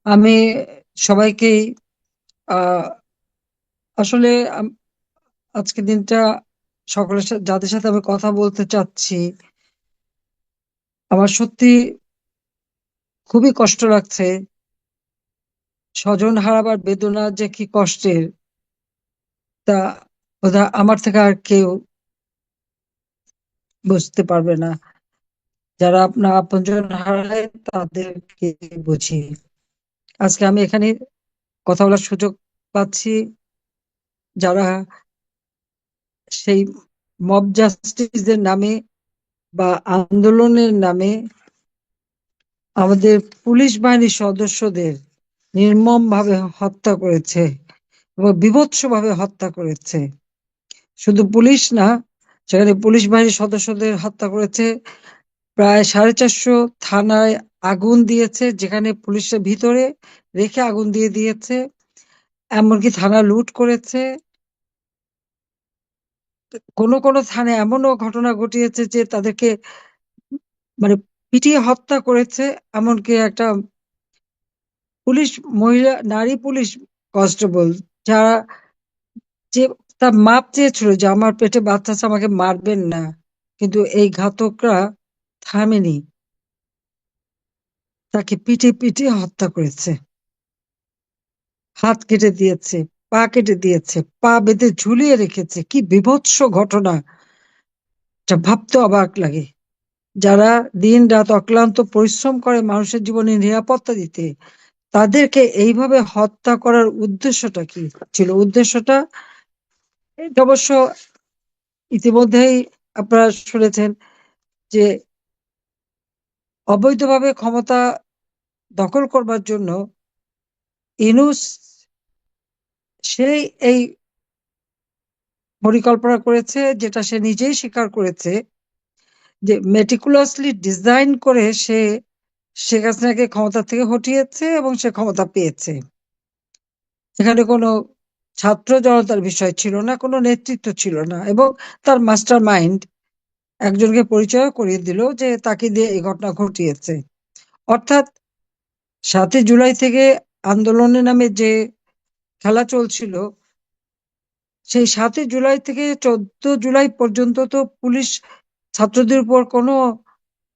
আমি সবাইকেই আহ, আসলে আজকের দিনটা সকলের সাথে যাদের সাথে আমি কথা বলতে চাচ্ছি, আমার সত্যি খুবই কষ্ট লাগছে। স্বজন হারাবার বেদনা যে কি কষ্টের, তা বোধহয় আমার থেকে আর কেউ বুঝতে পারবে না। যারা আপনার আপনজন হারায় তাদেরকে বুঝি। আজকে আমি এখানে কথা বলার সুযোগ পাচ্ছি, যারা সেই মব জাস্টিসের নামে বা আন্দোলনের নামে আমাদের পুলিশ বাহিনীর সদস্যদের নির্মমভাবে হত্যা করেছে এবং বীভৎসভাবে হত্যা করেছে। শুধু পুলিশ না, সেখানে পুলিশ বাহিনীর সদস্যদের হত্যা করেছে। প্রায় 450 থানায় আগুন দিয়েছে, যেখানে পুলিশের ভিতরে রেখে আগুন দিয়ে দিয়েছে। এমনকি থানা লুট করেছে। কোনো কোনো থানায় এমনও ঘটনা ঘটিয়েছে যে তাদেরকে মানে পিটিয়ে হত্যা করেছে। এমনকি একটা পুলিশ, মহিলা নারী পুলিশ কনস্টেবল, যারা যে তার মাপ চেয়েছিল যে আমার পেটে বাচ্চা আছে, আমাকে মারবেন না, কিন্তু এই ঘাতকরা থামেনি, তাকে পিটে পিটে হত্যা করেছে। হাত কেটে দিয়েছে, পা কেটে দিয়েছে, পা বেঁধে ঝুলিয়ে রেখেছে। কি বীভৎস ঘটনা! এটা ভাবতে অবাক লাগে। যারা দিন রাত অক্লান্ত পরিশ্রম করে মানুষের জীবনে নিরাপত্তা দিতে, তাদেরকে এইভাবে হত্যা করার উদ্দেশ্যটা কি ছিল? উদ্দেশ্যটা এটা অবশ্য ইতিমধ্যেই আপনারা শুনেছেন যে অবৈধভাবে ক্ষমতা দখল করবার জন্য ইনুস সেই এই পরিকল্পনা করেছে, যেটা সে নিজেই স্বীকার করেছে, যে মেটিকুলাসলি ডিজাইন করে সে শেখ হাসিনাকে ক্ষমতা থেকে হটিয়েছে এবং সে ক্ষমতা পেয়েছে। এখানে কোনো ছাত্র জনতার বিষয় ছিল না, কোনো নেতৃত্ব ছিল না, এবং তার মাস্টার মাইন্ড একজনকে পরিচয় করিয়ে দিল যে তাকে দিয়ে এই ঘটনা ঘটিয়েছে। অর্থাৎ 7ই জুলাই থেকে আন্দোলনের নামে যে খেলা চলছিল, সেই 7ই জুলাই থেকে 14 জুলাই পর্যন্ত তো পুলিশ ছাত্রদের উপর কোনো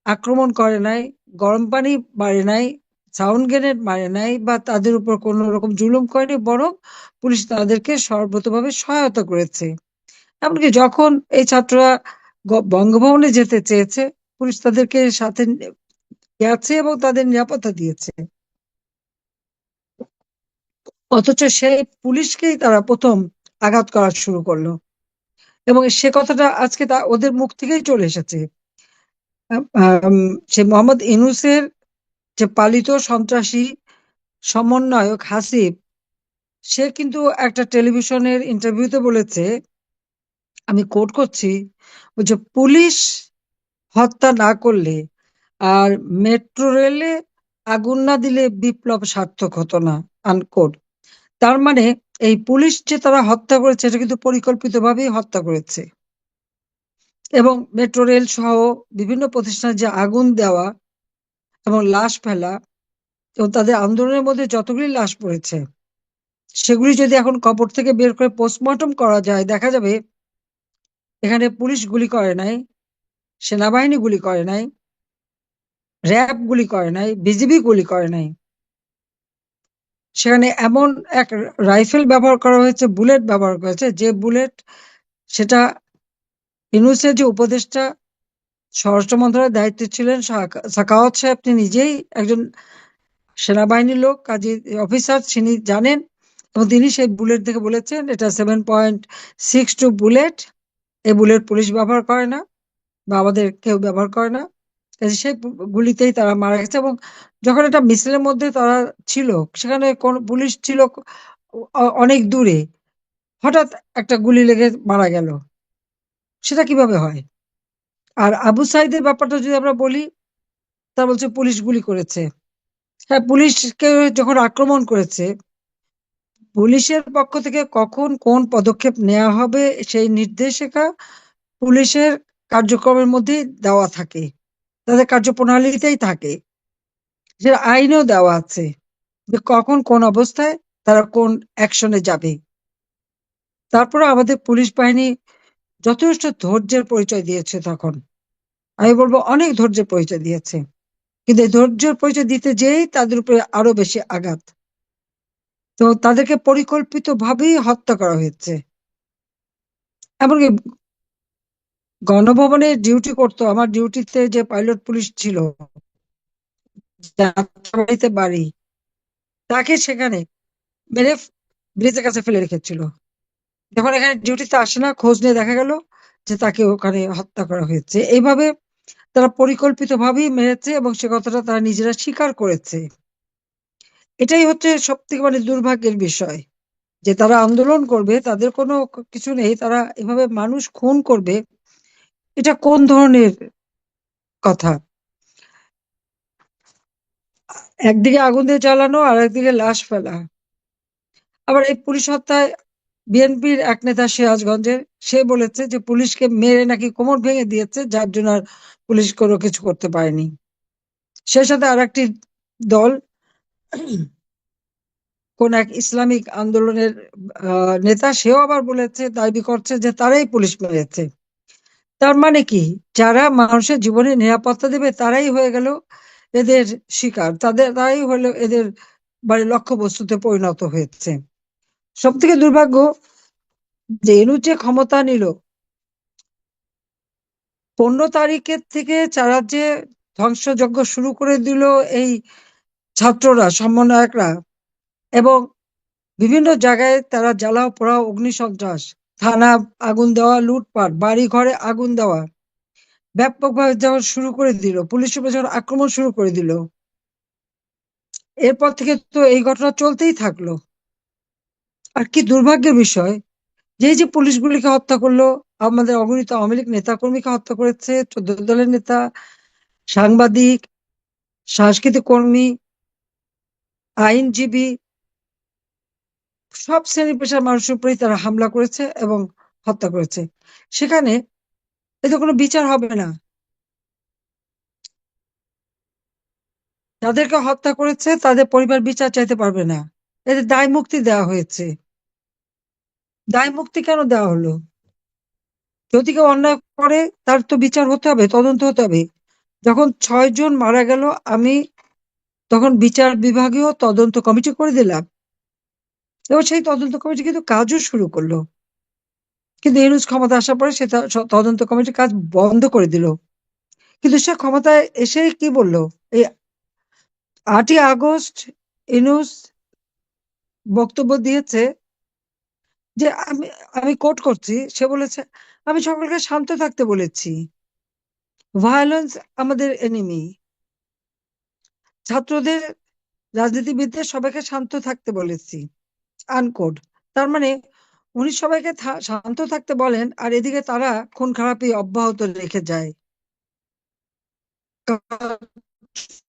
আক্রমণ করে নাই, গরম পানি মারে নাই, সাউন্ড গ্রেনেড মারে নাই, বা তাদের উপর কোনো রকম জুলুম করেনি, বরং পুলিশ তাদেরকে সর্বতোভাবে সহায়তা করেছে। এমনকি যখন এই ছাত্ররা বঙ্গভবনে যেতে চেয়েছে, পুলিশ তাদেরকে সাথে গেছে এবং তাদের নিরাপত্তা দিয়েছে। অথচ সেই পুলিশকেই তারা প্রথম আঘাত করা শুরু করলো, এবং সে কথাটা আজকে ওদের মুখ থেকেই চলে এসেছে। আম, সে মোহাম্মদ ইউনূসের যে পালিত সন্ত্রাসী সমন্বয়ক হাসিব, সে কিন্তু একটা টেলিভিশনের ইন্টারভিউতে বলেছে, আমি কোট করছি, যে পুলিশ হত্যা না করলে আর মেট্রো রেলে আগুন না দিলে বিপ্লব সার্থক হতো না, আনকোট। তার মানে এই পুলিশ যে তারা হত্যা করেছে, এটা কিন্তু পরিকল্পিতভাবেই হত্যা করেছে। এবং মেট্রো রেল সহ বিভিন্ন প্রতিষ্ঠানে যে আগুন দেওয়া এবং লাশ ফেলা, এবং তাদের আন্দোলনের মধ্যে যতগুলি লাশ পড়েছে, সেগুলি যদি এখন কবর থেকে বের করে পোস্টমর্টম করা যায়, দেখা যাবে এখানে পুলিশ গুলি করে নাই, সেনাবাহিনী গুলি করে নাই, র্যাব গুলি করে নাই, বিজিবি গুলি করে নাই। সেখানে এমন এক রাইফেল ব্যবহার করা হয়েছে, বুলেট ব্যবহার করা হয়েছে, যে বুলেট, সেটা ইউনূসের যে উপদেষ্টা স্বরাষ্ট্র মন্ত্রণালয়ের দায়িত্বে ছিলেন সাখাওয়াত সাহেব, তিনি নিজেই একজন সেনাবাহিনীর লোক, কাজী অফিসার, তিনি জানেন। এবং তিনি সেই বুলেট দেখে বলেছেন এটা 7.62 বুলেট। এই বুলেট পুলিশ ব্যবহার করে না, বা আমাদের কেউ ব্যবহার করে না। কাজে সেই গুলিতেই তারা মারা গেছে। এবং যখন এটা মিছিলের মধ্যে তারা ছিল, সেখানে কোন পুলিশ ছিল অনেক দূরে, হঠাৎ একটা গুলি লেগে মারা গেল, সেটা কিভাবে হয়? আর আবু সাইদের ব্যাপারটা যদি আমরা বলি, তা বলছে পুলিশ গুলি করেছে। হ্যাঁ, পুলিশকে যখন আক্রমণ করেছে, পুলিশের পক্ষ থেকে কখন কোন পদক্ষেপ নেওয়া হবে সেই নির্দেশিকা পুলিশের কার্যক্রমের মধ্যে দেওয়া থাকে, তাদের কার্যপ্রণালীতেই থাকে, সেটা আইনেও দেওয়া আছে। যে কখন কোন অবস্থায় তারা কোন অ্যাকশনে যাবে। তারপরে আমাদের পুলিশ বাহিনী যথেষ্ট ধৈর্যের পরিচয় দিয়েছে তখন। আমি বলবো অনেক ধৈর্যের পরিচয় দিয়েছে, কিন্তু এই ধৈর্যের পরিচয় দিতে যেয়েই তাদের উপরে আরো বেশি আঘাত। তো তাদেরকে পরিকল্পিতভাবেই হত্যা করা হয়েছে। এমনকি গণভবনে ডিউটি করতো, আমার ডিউটিতে যে পাইলট পুলিশ ছিল, যাত্রাবাড়িতে বাড়ি, তাকে সেখানে মেরে ব্রিজের কাছে ফেলে রেখেছিল। যখন এখানে ডিউটিতে আসে না, খোঁজ নিয়ে দেখা গেল যে তাকে ওখানে হত্যা করা হয়েছে। এইভাবে তারা পরিকল্পিতভাবেই মেরেছে এবং সে কথাটা তারা নিজেরা স্বীকার করেছে। এটাই হচ্ছে সব থেকে মানে দুর্ভাগ্যের বিষয়, যে তারা আন্দোলন করবে, তাদের কোনো কিছু নেই, তারা এভাবে মানুষ খুন করবে। এটা কোন ধরনের কথা? একদিকে আগুন দিয়ে জ্বালানো আর একদিকে লাশ ফেলা। আবার এই পুলিশ হত্যায় বিএনপির এক নেতা সিরাজগঞ্জের, সে বলেছে যে পুলিশকে মেরে নাকি কোমর ভেঙে দিয়েছে, যার জন্য আর পুলিশ কোনো কিছু করতে পারেনি। সে সাথে আর একটি দল, কোন এক ইসলামিক আন্দোলনের নেতা, সেও আবার বলেছে, দাবি করছে যে তারাই পুলিশ মেরেছে। তার মানে কি, যারা মানুষের জীবনে নিরাপত্তা দেবে তারাই হয়ে গেল এদের শিকার, তারাই হলো এদের মানে লক্ষ্যবস্তুতে পরিণত হয়েছে। সব থেকে দুর্ভাগ্য যে এনু যে ক্ষমতা নিল, 15 তারিখের থেকে যারা যে ধ্বংসযজ্ঞ শুরু করে দিল এই ছাত্ররা, সমন্বয়করা, এবং বিভিন্ন জায়গায় তারা জ্বালাও পোড়াও, অগ্নিসন্ত্রাস, থানা আগুন দেওয়া, লুটপাট, বাড়ি ঘরে আগুন দেওয়া, ব্যাপকভাবে যখন শুরু করে দিল, পুলিশের উপর যখন আক্রমণ শুরু করে দিল, এরপর থেকে তো এই ঘটনা চলতেই থাকলো। আর কি দুর্ভাগ্যের বিষয়, যে এই যে পুলিশগুলিকে হত্যা করলো, আমাদের অগণিত আওয়ামী লীগ নেতা কর্মীকে হত্যা করেছে, 14 দলের নেতা, সাংবাদিক, সাংস্কৃতিক কর্মী, আইনজীবী, সব শ্রেণী পেশার মানুষের উপরেই তারা হামলা করেছে এবং হত্যা করেছে। সেখানে এতে কোনো বিচার হবে না। যাদেরকে হত্যা করেছে তাদের পরিবার বিচার চাইতে পারবে না, এদের দায় মুক্তি দেওয়া হয়েছে। দায় মুক্তি কেন দেওয়া হলো? যদি কেউ অন্যায় করে তার তো বিচার হতে হবে, তদন্ত হতে হবে। যখন 6 জন মারা গেল, আমি তখন বিচার বিভাগীয় তদন্ত কমিটি করে দিলাম, এবং সেই তদন্ত কমিটি কিন্তু কাজও শুরু করলো। কিন্তু ইউনূস ক্ষমতা আসার পরে সে তদন্ত কমিটির কাজ বন্ধ করে দিল। কিন্তু সে ক্ষমতায় এসে কি বললো? এই 8ই আগস্ট ইউনূস বক্তব্য দিয়েছে যে আমি আমি কোট করছি, সে বলেছে, আমি সকলকে শান্ত থাকতে বলেছি, ভায়োলেন্স আমাদের এনিমি, ছাত্রদের, রাজনীতিবিদদের সবাইকে শান্ত থাকতে বলেছি, আনকোট। তার মানে উনি সবাইকে শান্ত থাকতে বলেন, আর এদিকে তারা খুন খারাপি অব্যাহত রেখে যায়।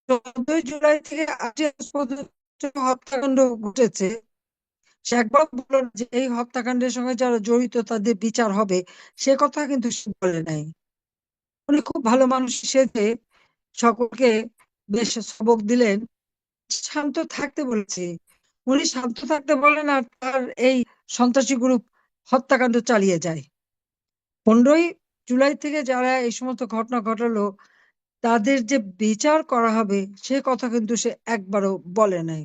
14ই জুলাই থেকে 8ই আগস্ট পর্যন্ত হত্যাকাণ্ড ঘটেছে, সে একবার বলল না যে এই হত্যাকাণ্ডের সঙ্গে যারা জড়িত তাদের বিচার হবে, সে কথা কিন্তু সে বলে নাই। উনি খুব ভালো মানুষ সেজে সকলকে বেশ সবক দিলেন, শান্ত থাকতে বলেছে। উনি শান্ত থাকতে বলেন আর তার এই সন্ত্রাসী গ্রুপ হত্যাকাণ্ড চালিয়ে যায়। 15ই জুলাই থেকে যারা এই সমস্ত ঘটনা ঘটালো, তাদের যে বিচার করা হবে সে কথা কিন্তু সে একবারও বলে নাই।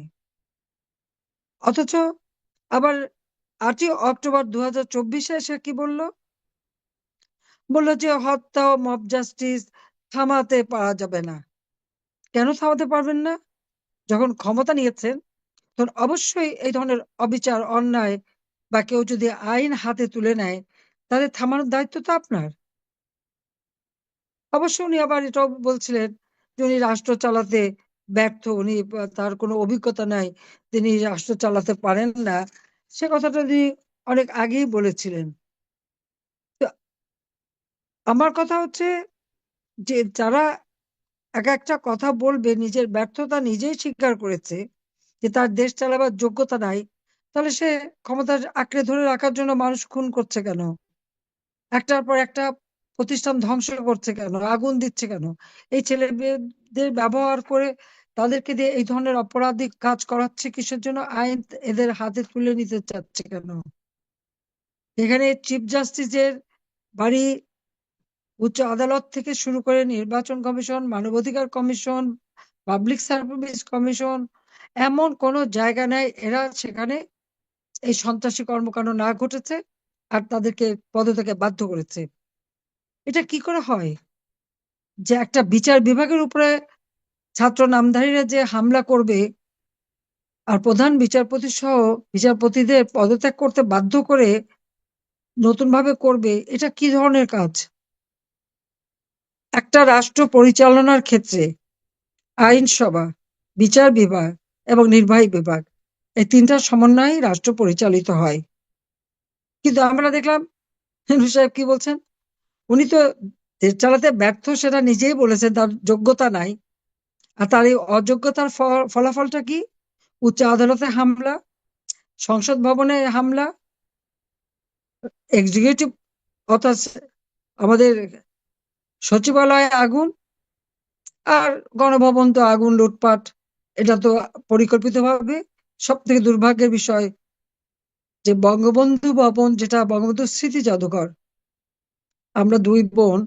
অথচ আবার 8ই অক্টোবর 2024 সে কি বলল? বলল যে হত্যা ও মব জাস্টিস থামাতে পারা যাবে না। কেন থামাতে পারবেন না? যখন ক্ষমতা নিয়েছেন তখন অবশ্যই এই ধরনের অবিচার, অন্যায় বা কেউ যদি আইন হাতে তুলে নেয়, তাদের থামানোর দায়িত্ব তো আপনার। অবশ্য উনি আবার এটাও বলছিলেন যে উনি রাষ্ট্র চালাতে ব্যর্থ, উনি তার কোনো অভিজ্ঞতা নাই, তিনি রাষ্ট্র চালাতে পারেন না। সে কথাটা তিনি অনেক আগেই বলেছিলেন। তো আমার কথা হচ্ছে যে যারা এক একটা কথা বলবে, নিজের ব্যর্থতা নিজেই স্বীকার করেছে যে তার দেশ চালাবার যোগ্যতা নাই, তাহলে সে ক্ষমতা আঁকড়ে ধরে রাখার জন্য মানুষ খুন করছে কেন? একটার পর একটা প্রতিষ্ঠান ধ্বংস করছে কেন? আগুন দিচ্ছে কেন? এই ছেলে মেয়েদের ব্যবহার করে তাদেরকে দিয়ে এই ধরনের অপরাধী কাজ করাচ্ছে কিসের জন্য? আইন এদের হাতে তুলে নিতে চাচ্ছে কেন? এখানে চিফ জাস্টিসের বাড়ি, উচ্চ আদালত থেকে শুরু করে নির্বাচন কমিশন, মানবাধিকার কমিশন, পাবলিক সার্ভিস কমিশন, এমন কোনো জায়গা নেই এরা সেখানে এই সন্ত্রাসী কর্মকাণ্ড না ঘটেছে আর তাদেরকে পদত্যাগে বাধ্য করেছে। এটা কি করে হয় যে একটা বিচার বিভাগের উপরে ছাত্র নামধারীরা যে হামলা করবে আর প্রধান বিচারপতি সহ বিচারপতিদের পদত্যাগ করতে বাধ্য করে নতুন ভাবে করবে? এটা কি ধরনের কাজ? একটা রাষ্ট্র পরিচালনার ক্ষেত্রে আইনসভা, বিচার বিভাগ এবং নির্বাহী বিভাগ, এই তিনটার সমন্বয়ে রাষ্ট্র পরিচালিত হয়। কিন্তু আমরা দেখলাম হেনরি সাহেব কি বলছেন, উনি তো দেশ চালাতে ব্যর্থ, সেটা নিজেই বলেছেন, তার যোগ্যতা নাই। আর তার এই অযোগ্যতার ফলাফলটা কি? উচ্চ আদালতে হামলা, সংসদ ভবনে হামলা, এক্সিকিউটিভ অর্থাৎ আমাদের সচিবালয়ে আগুন, আর গণভবন তো আগুন, লুটপাট। এটা তো পরিকল্পিতভাবে। সব থেকে দুর্ভাগ্যের বিষয় যে বঙ্গবন্ধু ভবন, যেটা বঙ্গবন্ধু স্মৃতি জাদুঘর, আমরা দুই বোন,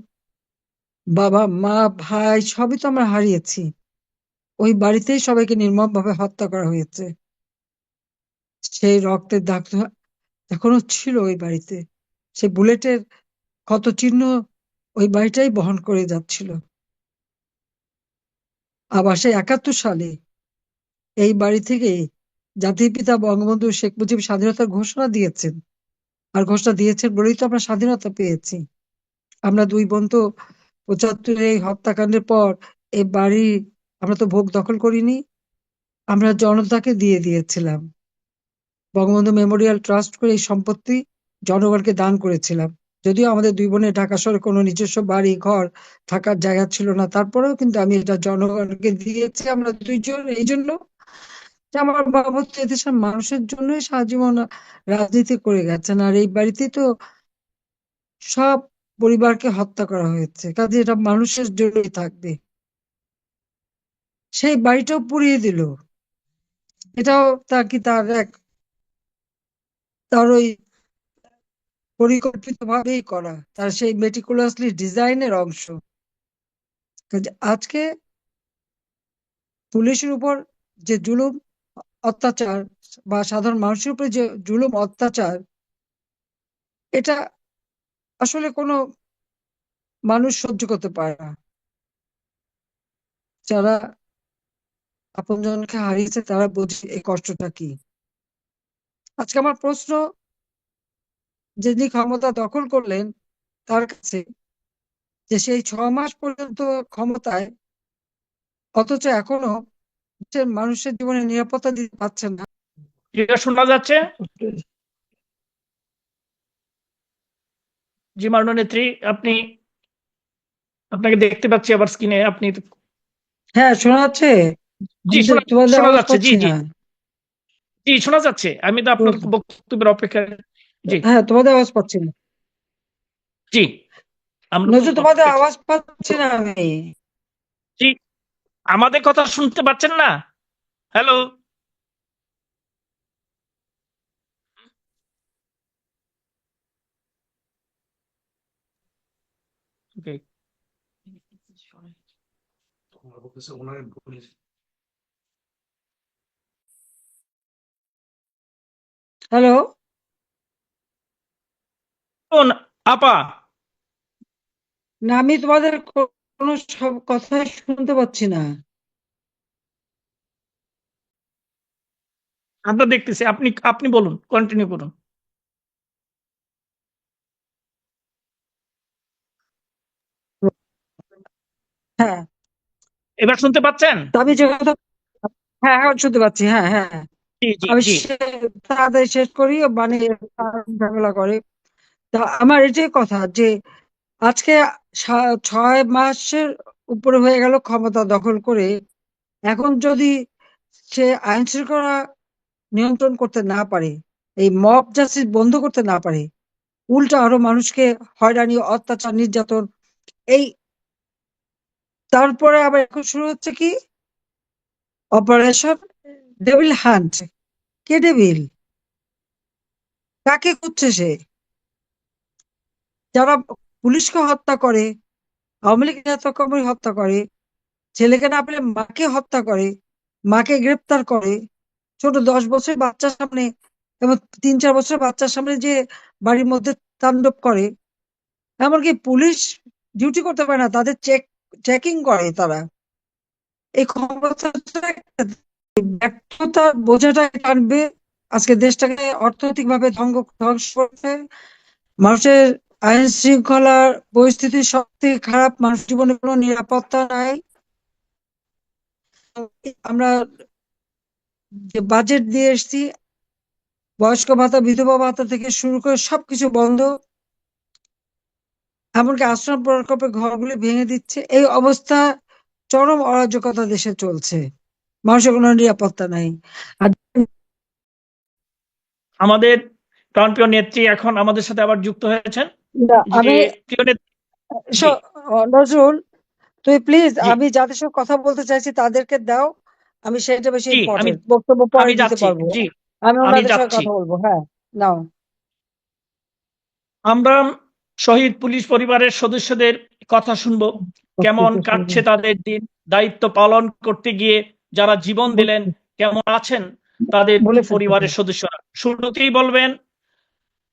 বাবা মা ভাই সবই তো আমরা হারিয়েছি। ওই বাড়িতেই সবাইকে নির্মমভাবে হত্যা করা হয়েছে। সেই রক্তের দাগ তো এখনো ছিল ওই বাড়িতে। সে বুলেটের ক্ষত চিহ্ন ওই বাড়িটাই বহন করে যাচ্ছিল। আবার সেই 71 সালে এই বাড়ি থেকে জাতির পিতা বঙ্গবন্ধু শেখ মুজিব স্বাধীনতার ঘোষণা দিয়েছেন। আর ঘোষণা দিয়েছেন বলেই তো আমরা স্বাধীনতা পেয়েছি। আমরা দুই বোন তো 75 এই হত্যাকাণ্ডের পর এই বাড়ি আমরা তো ভোগ দখল করিনি, আমরা জনতাকে দিয়ে দিয়েছিলাম। বঙ্গবন্ধু মেমোরিয়াল ট্রাস্ট করে এই সম্পত্তি জনগণকে দান করেছিলাম। যদিও আমাদের দুই বোনের ঢাকা শহরে কোনো নিজস্ব বাড়ি ঘর থাকার জায়গা ছিল না, তারপরেও কিন্তু আমি এটা জনগণকে দিয়েছি। আমরা দুইজন এই জন্য যে আমার বাবা তো এদেশের মানুষের জন্যই সারা জীবন রাজনীতি করে গেছেন, আর এই বাড়িতে তো সব পরিবারকে হত্যা করা হয়েছে, কাজে এটা মানুষের জন্যই থাকবে। সেই বাড়িটাও পুড়িয়ে দিল। এটাও তার কি তার ওই পরিকল্পিত ভাবেই করা, তার সেই মেটিকুলাসলি ডিজাইনের অংশ। কাজে আজকে পুলিশের উপর যে জুলুম অত্যাচার বা সাধারণ মানুষের উপরে যে জুলুম অত্যাচার, এটা আসলে কোনো মানুষ সহ্য করতে পারে না। যারা আপনজনকে হারিয়েছে তারা বোঝে এই কষ্টটা কি। আজকে আমার প্রশ্ন, যিনি ক্ষমতা দখল করলেন তার কাছে, যে সেই 6 মাস পর্যন্ত ক্ষমতায়, অথচ এখনো দেশের মানুষের জীবনে নিরাপত্তা দিতে পারছেন না। এটা শোনা যাচ্ছে? জি মাননীয় নেত্রী, আপনাকে দেখতে পাচ্ছি আবার স্ক্রিনে। আপনি হ্যাঁ, শোনা যাচ্ছে। জি তোমাদের শোনা আওয়াজ যাচ্ছে। জি পাচ্ছি জি না। জি শোনা যাচ্ছে। আমি তো আপনার বক্তব্যের অপেক্ষায়। জি হ্যাঁ, তোমাদের আওয়াজ পাচ্ছি না। জি আমরা তো নজরুল, তোমাদের আওয়াজ পাচ্ছি না আমি। জি, আমাদের কথা শুনতে পাচ্ছেন না? হ্যালো। ওকে। হ্যালো। আপা, না, আমি তোমাদের কোনো সব কথাই শুনতে পাচ্ছি না। আমরা দেখতেছি। আপনি আপনি বলুন, কন্টিনিউ করুন। হ্যাঁ, এবার শুনতে পাচ্ছেন? তো আমি যে কথা, হ্যাঁ এখন শুনতে পাচ্ছি। হ্যাঁ হ্যাঁ, জি জি আমি জি তাড়াতাড়ি শেষ করি, মানে ঝামেলা করে। তা আমার এটাই কথা যে আজকে 6 মাসের উপরে হয়ে গেল ক্ষমতা দখল করে। এখন যদি সে আইন শৃঙ্খলা নিয়ন্ত্রণ করতে না পারে, এই মব জাস্টিস বন্ধ করতে না পারে, উল্টো আরো মানুষকে হয়রানি, অত্যাচার, নির্যাতন, এই তারপরে আবার এখন শুরু হচ্ছে কি, অপারেশন ডেভিল হান্ট। কে ডেভিল? কাকে খুঁজছে সে? যারা পুলিশকে হত্যা করে, আওয়ামী লীগ নেতাকর্মী হত্যা করে, ছেলেকে না পেলে মাকে হত্যা করে, মাকে গ্রেপ্তার করে, ছোট 10 বছরের বাচ্চার সামনে এবং 3-4 বছরের বাচ্চার সামনে যে বাড়ির মধ্যে তাণ্ডব করে। এমনকি পুলিশ ডিউটি করতে পারে না, তাদের চেকিং করে তারা। এই ক্ষমতাটা একটা ব্যর্থতার বোঝাটা টানবে, আজকে দেশটাকে অর্থনৈতিক ভাবে ধ্বংস করছে। মানুষের আইন শৃঙ্খলার পরিস্থিতি সব থেকে খারাপ, মানুষ জীবনে কোনো নিরাপত্তা নাই। আমরা যে বাজেট দিয়ে এসেছি, বয়স্ক ভাতা বিধবা ভাতা থেকে শুরু করে সবকিছু বন্ধ, এমনকি আশ্রম প্রকল্পের ঘরগুলি ভেঙে দিচ্ছে। এই অবস্থা, চরম অরাজকতা দেশে চলছে, মানুষের কোনো নিরাপত্তা নাই। আর আমাদের প্রাণপ্রিয় নেত্রী এখন আমাদের সাথে আবার যুক্ত হয়েছেন। যে আমি প্রিয় নেত্রী, জি নজরুল, তুই প্লিজ, জি আমি যাদের সঙ্গে কথা বলতে চাইছি তাদেরকে দাও, আমি সেটা বেশি জি আমি ইম্পর্টেন্ট, বক্তব্য পরে আমি দিতে যাচ্ছি, পারবো। জি আমি আমি ওনাদের সঙ্গে যাচ্ছি। কথা বলবো, হ্যাঁ। নাও। আমরা শহীদ পুলিশ পরিবারের সদস্যদের কথা শুনবো, কেমন কাটছে তাদের দিন, দায়িত্ব পালন করতে গিয়ে যারা জীবন দিলেন, কেমন আছেন তাদের বলে ফেলতে পরিবারের সদস্যরা। শুরুতেই বলবেন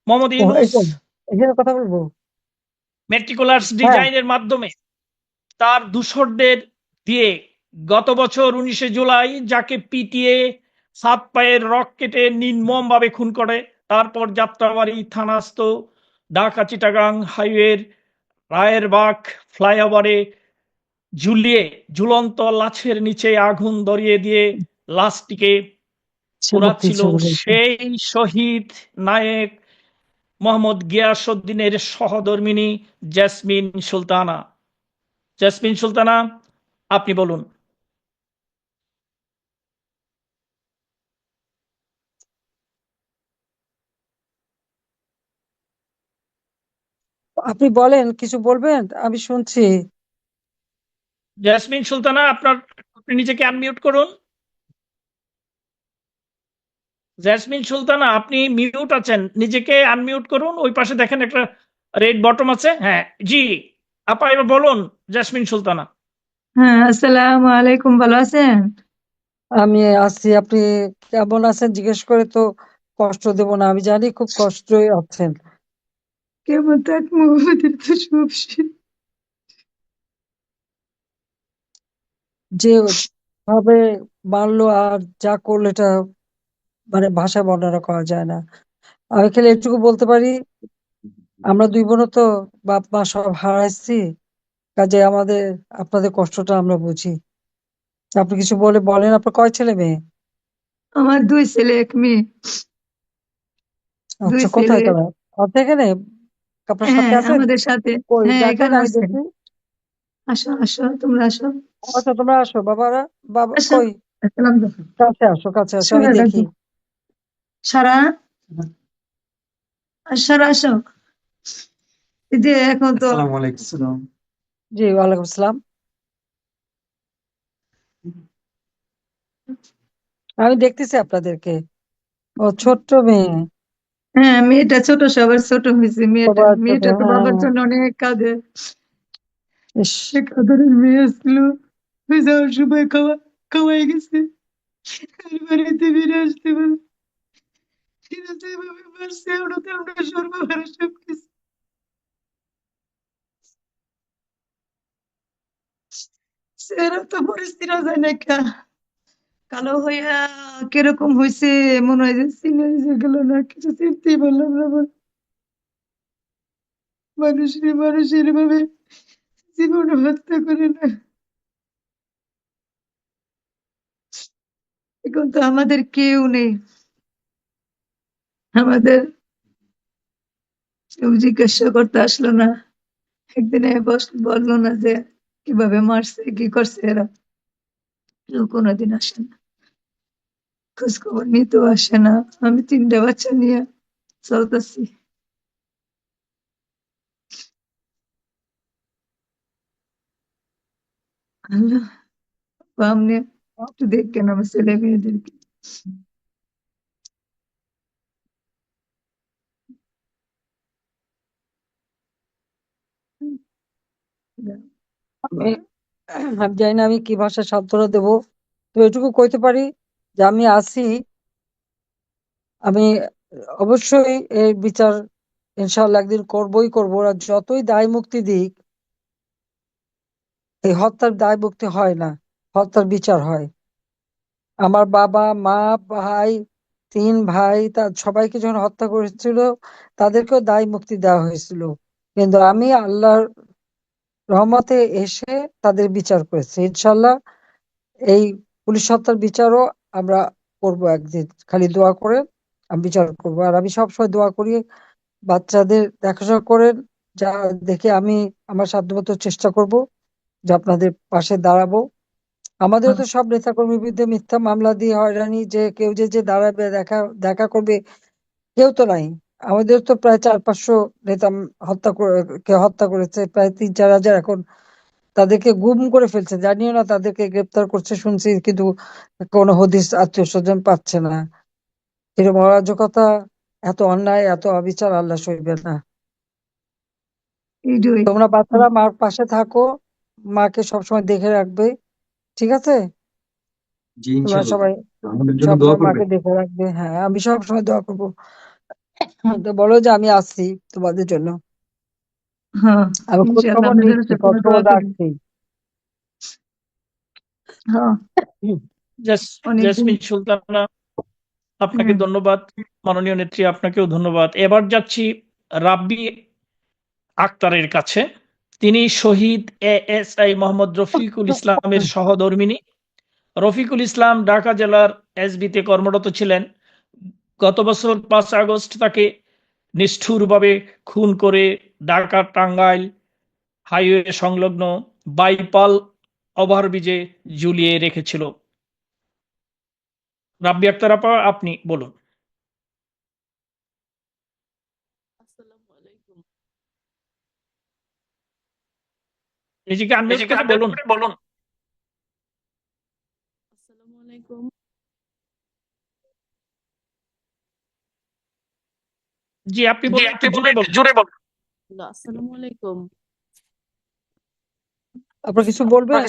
মোহাম্মদ ইউনূস। এখানে কথা বলবো, মেট্রিকুলার্স হ্যাঁ। ডিজাইনের মাধ্যমে তার দূষরদের দিয়ে গত বছর 19 জুলাই যাকে পিটিয়ে 7 পায়ের রক কেটে নির্মমভাবে খুন করে, তারপর যাত্রাবাড়ি থানাস্থ ঢাকা চিটাগাং হাইওয়ের রায়েরবাগ ফ্লাইওভারে ঝুলিয়ে ঝুলন্ত লাশের নিচে আগুন ধরিয়ে দিয়ে লাশটিকে মুক্তি পোড়াচ্ছিল ছবি দেখি। সেই শহীদ নায়েক মোহাম্মদ গিয়াসউদ্দিনের সহধর্মিণী জেসমিন সুলতানা। জেসমিন সুলতানা, আপনি বলুন। আপনি বলেন, কিছু বলবেন, আমি শুনছি। জেসমিন সুলতানা, আপনি নিজেকে আনমিউট করুন। জেসমিন সুলতানা, আপনি মিউট আছেন, নিজেকে আনমিউট করুন। ওই পাশে দেখেন একটা রেড বটম আছে, হ্যাঁ জি। আপা এবার বলুন জেসমিন সুলতানা। হ্যাঁ, আসসালামু আলাইকুম, ভালো আছেন? আমি আছি, আপনি কেমন আছেন জিজ্ঞেস করে তো কষ্ট দেব না, আমি জানি খুব কষ্টই আছেন। কেমন থাকবো, আমাদের তো সব শেষ। যে ভাবে মারলো আর যা করলো, এটা মানে ভাষা বর্ণনা করা যায় না। আমি খালি এটুকু বলতে পারি, আমরা দুই বোনও তো বাপ মা সব হারাইছি, কাজে আমাদের আপনাদের কষ্টটা আমরা বুঝি। আপনি কিছু বলেন, আপনার কয় ছেলে মেয়ে? আমার 2 ছেলে 1 মেয়ে। দুই আচ্ছা, ছেলে কোথায় তারা? আছে এখানে? আপনার সাথে হ্যাঁ, আছেন? আমাদের সাথে। কই হ্যাঁ, ডাকেন, এখানে আমি আছে। দেখি। আসো আসো, তোমরা আসো। আচ্ছা, তোমরা আসো বাবারা। বাবা আসো, কই? আসসালাম দেখো। কাছে আসো, কাছে আসো, আমি সারা দেখি। ডাকো, সারা, আর সারা আসো। এই যে এখন তো আসসালামু আলাইকুম। জি, ওয়ালাইকুম আসসালাম। আমি দেখতেছি আপনাদেরকে। ও ছোট্ট মেয়ে। হ্যাঁ, মেয়েটা ছোট, সবার ছোট হয়েছে মেয়েটা। সবার ছোট, মেয়েটা তো হ্যাঁ। বাবার জন্য অনেক কাঁদে। ইস। সে কাদরের মেয়ে ছিল, হয়ে যাওয়ার সময় খাওয়াই গেছে, আর বাড়িতে ফিরে আসতে পারে। এরা যেভাবে মারছে, ওটাতে আমরা সর্বহারা সবকিছু। সেরকম তো পরিস্থিতি যায় না কা, কালো হইয়া কিরকম হয়েছে, মনে হয় যে সিনে যে গেল না, কিছু চিনতেই পারলাম না। মানুষের ভাবে জীবন হত্যা করে না। এখন তো আমাদের কেউ নেই, আমাদের কেউ জিজ্ঞাসা করতে আসলো না। একদিনে বললো না যে কিভাবে মারছে, কি করছে এরা। কেউ কোনোদিন আসে না, খোঁজ খবর নিতেও আসে না। আমি 3টা বাচ্চা নিয়ে চলতেছি। আল্লাহ, আপনি একটু দেখেন আমার ছেলে মেয়েদেরকে। আমি আমি জানি না আমি কি ভাষায় সান্ত্বনা দেবো, তো এটুকু কইতে পারি যে আমি আছি। আমি অবশ্যই এর বিচার ইনশাআল্লাহ একদিন করবই করবো। ওরা যতই দায় মুক্তি দিক, এই হত্যার দায় মুক্তি হয় না, হত্যার বিচার হয়। আমার বাবা মা ভাই, 3 ভাই, তার সবাইকে যখন হত্যা করেছিল তাদেরকেও দায় মুক্তি দেওয়া হয়েছিল, কিন্তু আমি আল্লাহর রহমতে এসে তাদের বিচার করেছি ইনশাল্লাহ। এই পুলিশ হত্যার বিচারও আমরা করব একদিন, খালি দোয়া করে আমি বিচার করবো। আর আমি সবসময় দোয়া করি বাচ্চাদের দেখাশোনা করেন, যা দেখে আমি আমার সাধ্যমতো চেষ্টা করব যে আপনাদের পাশে দাঁড়াবো। আমাদের তো সব নেতাকর্মীর বিরুদ্ধে মিথ্যা মামলা দিয়ে হয়রানি, যে কেউ যে দাঁড়াবে দেখা দেখা করবে কেউ তো নাই। আমাদের তো প্রায় 400-500 নেতা হত্যা করেছে, প্রায় 3-4 হাজার এখন তাদেরকে গুম করে ফেলছে, জানিও না তাদেরকে গ্রেপ্তার করছে শুনছি, কিন্তু কোনো হদিস আত্মীয় স্বজন পাচ্ছে না। এরকম অরাজকতা, এত অন্যায়, এত অবিচার আল্লাহ সইবে না। এইটাই। তোমরা বাচ্চারা মার পাশে থাকো, মাকে সবসময় দেখে রাখবে, ঠিক আছে? জি তোমরা ইনশাল্লাহ, সবাই আমাদের জন্য দোয়া সবসময় করবেন। মাকে দেখে রাখবে। হ্যাঁ, আমি সবসময় দোয়া করবো। তো বলো যে আমি আছি তোমাদের জন্য, হ্যাঁ, আমি খোঁজ ইনশাআল্লাহ খবর আপনাদের নিচ্ছি, খোঁজ সবসময় খবর দোয়া করি। রাখছি। হ্যাঁ, অনেকদিন। জেসমিন সুলতানা, আপনাকে হুম। ধন্যবাদ। মাননীয় নেত্রী, আপনাকেও ধন্যবাদ। এবার যাচ্ছি রাব্বি আক্তারের কাছে। তিনি শহীদ এএসআই মোহাম্মদ রফিকুল ইসলামের সহধর্মিণী। রফিকুল ইসলাম ঢাকা জেলার এসবিতে কর্মরত ছিলেন। গত বছর 5 আগস্ট তাকে নিষ্ঠুরভাবে খুন করে ঢাকা টাঙ্গাইল হাইওয়ে সংলগ্ন বাইপাল ওভারব্রিজে ঝুলিয়ে রেখেছিল। রাব্বি আক্তার আপা, আপনি বলুন। আসসালামু আলাইকুম। নিজেকে আনমিউট করে বলুন। আসসালামু আলাইকুম। জি, আপনি বলুন, একটু জোরে বলুন। আসসালামু আলাইকুম। আপনার কিছু বলবেন?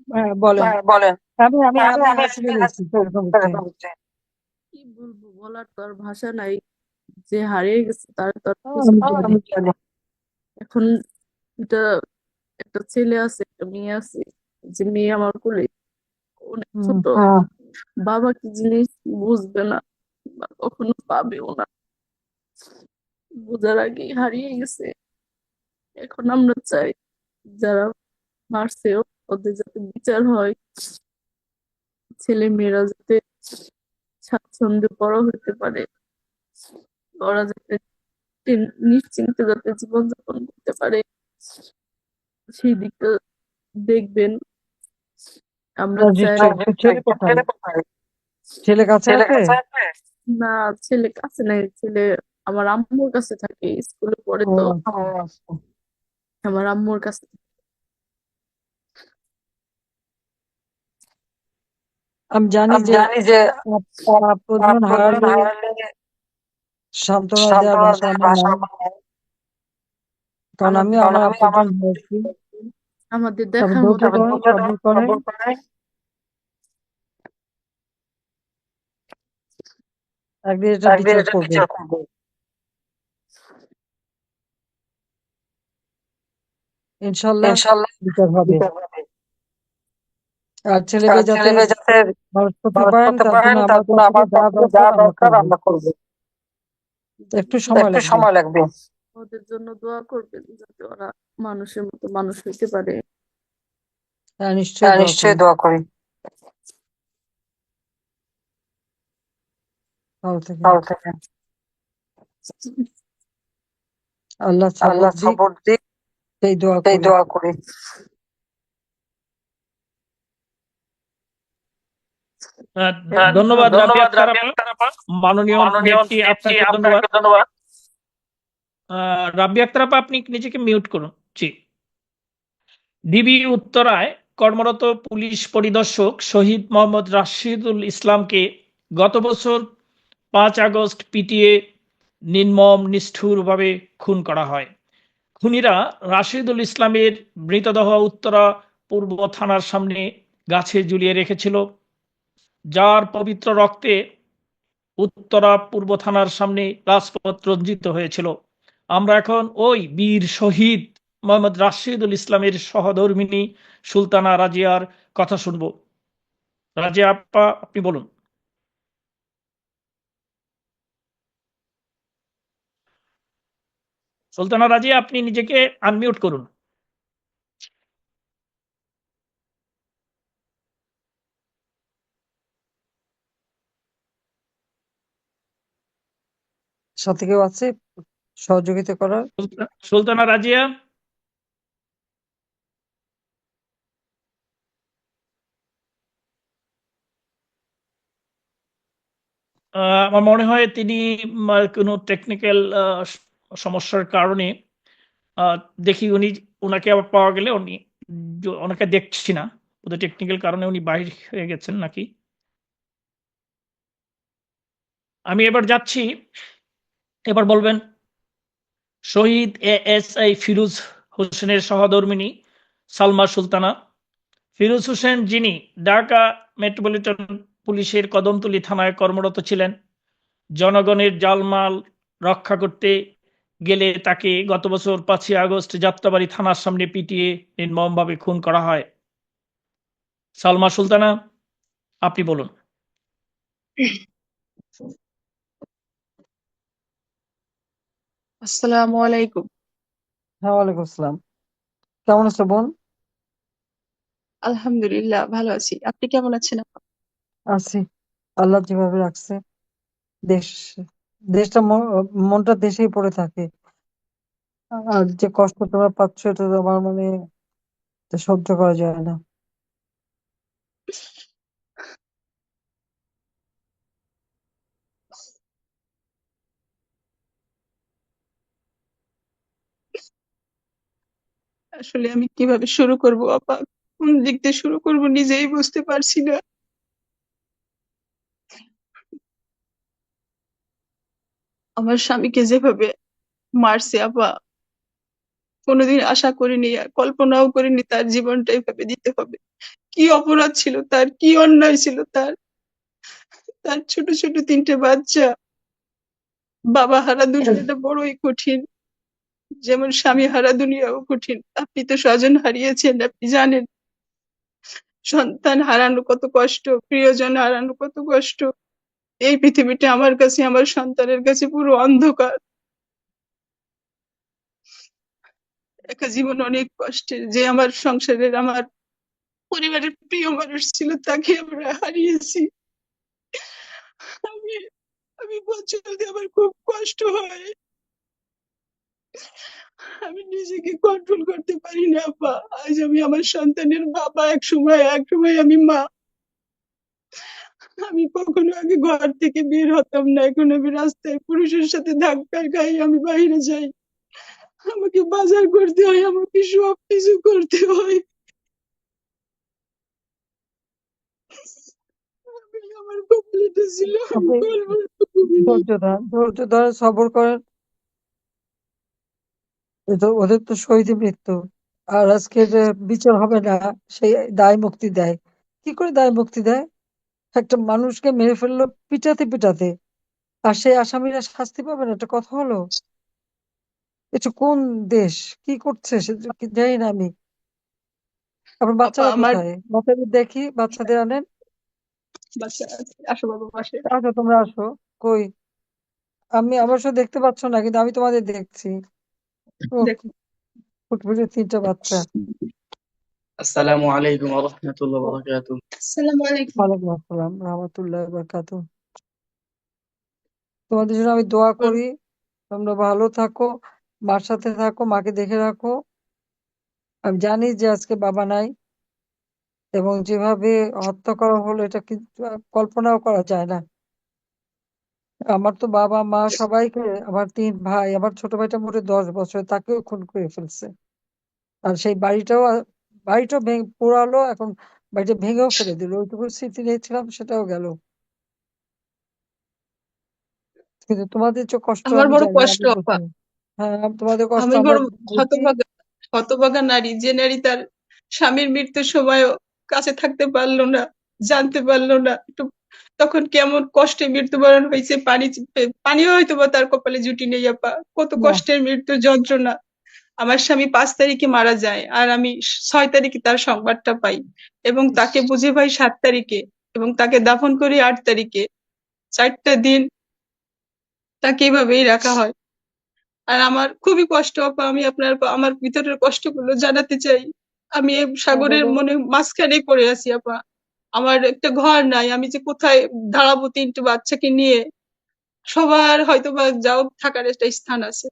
হ্যাঁ, বলেন। আমি আমি আপনার কাছে গেছি এরকম হচ্ছে। কি বলবো, বলার তো আর ভাষা নাই। যে হারিয়ে গেছে তার তো আর আমি খুঁজে জানি। পাই। এখন এটা একটা ছেলে আছে, একটা মেয়ে আছে। যে মেয়ে আমার কোলে, অনেক হুম, ছোট। বাবা কি জিনিস বুঝবে না বা কখনো পাবেও না, বোঝার আগেই হারিয়ে গেছে। এখন আমরা চাই যারা মারছে ওদের যাতে বিচার হয়, ছেলে মেয়েরা যাতে স্বাচ্ছন্দ্যে বড় হতে পারে, ওরা যাতে নিশ্চিন্তে যাতে জীবনযাপন করতে পারে, সেই দিকটা দেখবেন। আমরা চাই ছেলে কোথায়? ছেলে কাছে আছে? না, ছেলে কাছে নাই, ছেলে আমার আম্মুর কাছে থাকে, স্কুলে পড়ে ও তো আচ্ছা। আমার আম্মুর কাছে। আমি জানি যে আপনজন হারালে সান্ত্বনা দেওয়ার ভাষা আমার নাই, কারণ আমি আমাদের আমার আপনজন হয়েছি। আমাদের তবে দেখার ধৈর্য মতো ধরে সবর করে একদিন এটা বিচার করবে। ইনশাল্লাহ বিচার হবে। আর ছেলে মেয়ে যাতে মানুষ করতে পারেন, তার জন্য আমার পক্ষ থেকে যা দরকার আমরা করবো। একটু সময় লাগবে। ওদের জন্য দোয়া করবেন যাতে ওরা মানুষের মতো মানুষ হইতে পারে। হ্যাঁ, নিশ্চয়ই দোয়া করি। ভালো থাকেন। আল্লাহ সবর দিক, সেই দোয়া করি। ধন্যবাদ রাব্বি আক্তার আপা। মাননীয় নেত্রী, আপনাকে ধন্যবাদ। রাব্বি আক্তার আপা, আপনি নিজেকে মিউট করুন। জি। ডিবি উত্তরায় কর্মরত পুলিশ পরিদর্শক শহীদ মোহাম্মদ রাশিদুল ইসলামকে গত বছর 5 আগস্ট পিটিয়ে নির্মম নিষ্ঠুরভাবে খুন করা হয়। খুনিরা রাশিদুল ইসলামের মৃতদেহ উত্তরা পূর্ব থানার সামনে গাছে ঝুলিয়ে রেখেছিল, যার পবিত্র রক্তে উত্তরা পূর্ব থানার সামনে রাজপথ রঞ্জিত হয়েছিল। আমরা এখন ওই বীর শহীদ মোহাম্মদ রাশিদুল ইসলামের সহধর্মিণী সুলতানা রাজিয়ার কথা শুনবো। রাজিয়া আপা, আপনি বলুন। সুলতানা রাজিয়া, আপনি নিজেকে আনমিউট করুন। সাথে কেউ আছে সহযোগিতা করার? সুলতানা রাজিয়া, আমার মনে হয় তিনি কোনো টেকনিক্যাল সমস্যার কারণে দেখি ওনাকে আবার পাওয়া গেলে ওনাকে দেখছি না, ওদের টেকনিক্যাল কারণে উনি বাইরে হয়ে গেছেন নাকি। আমি এবার যাচ্ছি, এবার বলবেন শহীদ এএসআই ফিরোজ হোসেনের সহধর্মিণী সালমা সুলতানা। ফিরোজ হোসেন, যিনি ঢাকা মেট্রোপলিটন পুলিশের কদমতলী থানায় কর্মরত ছিলেন, জনগণের জালমাল রক্ষা করতে গেলে তাকে গত বছর 5 আগস্ট যাত্রাবাড়ি থানার সামনে পিটিয়ে নির্মমভাবে খুন করা হয়। সালমা সুলতানা, আপনি বলুন। আসসালামু আলাইকুম। হ্যাঁ, ওয়ালাইকুম আসসালাম। কেমন আছো বোন? আলহামদুলিল্লাহ ভালো আছি। আপনি কেমন আছেন আপা? আছি, আল্লাহ যেভাবে রাখছে। দেশ দেশটা মনটা দেশেই পড়ে থাকে। আর যে কষ্ট তোমরা পাচ্ছ এটা তো আমার মানে এটা সহ্য করা যায় না। আসলে আমি কিভাবে শুরু করব আপা, কোন দিক দিয়ে শুরু করব নিজেই বুঝতে পারছি না। আমার স্বামীকে যেভাবে মারছে আপা, কোনোদিন আশা করিনি আর কল্পনাও করিনি তার জীবনটা এভাবে দিতে হবে। কি অপরাধ ছিল তার, কি অন্যায় ছিল তার। তার ছোট ছোট 3টে বাচ্চা, বাবা হারা দুনিয়াটা বড়ই কঠিন, যেমন স্বামী হারা দুনিয়াও কঠিন। আপনি তো স্বজন হারিয়েছেন, আপনি জানেন সন্তান হারানো কত কষ্ট, প্রিয়জন হারানো কত কষ্ট। এই পৃথিবীটা আমার কাছে, আমার সন্তানের কাছে পুরো অন্ধকার। একটা জীবন অনেক কষ্টের, যে আমার সংসারের, আমার পরিবারের প্রিয় মানুষ ছিল, তাকে আমরা হারিয়েছি। আমি আমি বলতে আমার খুব কষ্ট হয়, আমি নিজেকে কন্ট্রোল করতে পারি না আপা। আজ আমি আমার সন্তানের বাবা, এক সময় আমি মা। আমি কখনো আগে ঘর থেকে বের হতাম না, এখন আমি রাস্তায় পুরুষের সাথে ধাক্কার খাই, আমি বাইরে যাই, আমাকে বাজার করতে হয়, আমাকে সব কিছু করতে হয়। আমি, আমার কপালে ছিল, আমি আপনি বলবো ধৈর্য ধরে সবর করেন। ওদের তো শহীদ মৃত্যু, আর আজকের বিচার হবে না, সেই দায় মুক্তি দেয়। কি করে দায় মুক্তি দেয়? একটা মানুষকে মেরে ফেললো পিটাতে পিটাতে, আর সেই আসামিরা শাস্তি পাবে না? এটা কথা হলো? এটা কোন দেশ? কি করছে সে কি জানি না আমি। আপনার আপা। বাচ্চারা আমার কোথায়? বাচ্চাদের দেখি, বাচ্চাদের আনেন। বাচ্চা আছে, আসো বাবা পাশে। আসো, তোমরা আসো। কই? আমি অবশ্য দেখতে পাচ্ছ না, কিন্তু আমি তোমাদের দেখছি। ও, দেখো, ফুটফুটে 3টা বাচ্চা। আসসালামু আলাইকুম ওয়া রাহমাতুল্লাহি ওয়া বারাকাতুহু। আসসালামু আলাইকুম। ওয়ালাইকুম আসসালাম রহমতুল্লাহ বারকাতু। তোমাদের জন্য আমি দোয়া করি, তোমরা ভালো থাকো, মার সাথে থাকো, মাকে দেখে রাখো। আমি জানি যে আজকে বাবা নাই, এবং যেভাবে হত্যা করা হলো এটা কিন্তু কল্পনাও করা যায় না। আমার তো বাবা মা সবাইকে, আমার 3 ভাই, আমার ছোট ভাইটা মোটে 10 বছর, তাকেও খুন করে ফেলছে। আর সেই বাড়িটাও বাড়িটা পোড়ালো, এখন বাড়িটা ভেঙেও ফেলে দিল, ওইটুকু স্মৃতি নিয়েছিলাম সেটাও গেল। কিন্তু তোমাদের যে কষ্ট আমার আমি বড় জানি, কষ্ট আমি আপা। বুঝি। হ্যাঁ, তোমাদের কষ্ট আমি আমরা বড় বুঝি। হতভাগা, হতভাগা নারী, যে নারী তার স্বামীর মৃত্যুর সময়ও কাছে থাকতে পারলো না, জানতে পারলো না একটু তখন কেমন কষ্টে মৃত্যুবরণ হয়েছে। পানিও হয়তো বা তার কপালে জুটি নেই আপা। কত না, কষ্টের মৃত্যু, যন্ত্রণা। আমার স্বামী 5 তারিখে মারা যায়, আর আমি 6 তারিখে তার সংবাদটা পাই, এবং তাকে বুঝে পাই 7 তারিখে, এবং তাকে দাফন করি 8 তারিখে। 4টা দিন তাকে এভাবেই রাখা হয়। আর আমার খুবই কষ্ট আপা। আমি আমার ভিতরের কষ্টগুলো জানাতে চাই। আমি এই হ্যাঁ, সাগরের বলো। মাঝখানেই পড়ে আছি আপা। আমার একটা ঘর নাই, আমি যে কোথায় দাঁড়াবো 3টে বাচ্চাকে নিয়ে। সবার হয়তো বা যাও থাকার একটা স্থান আছে,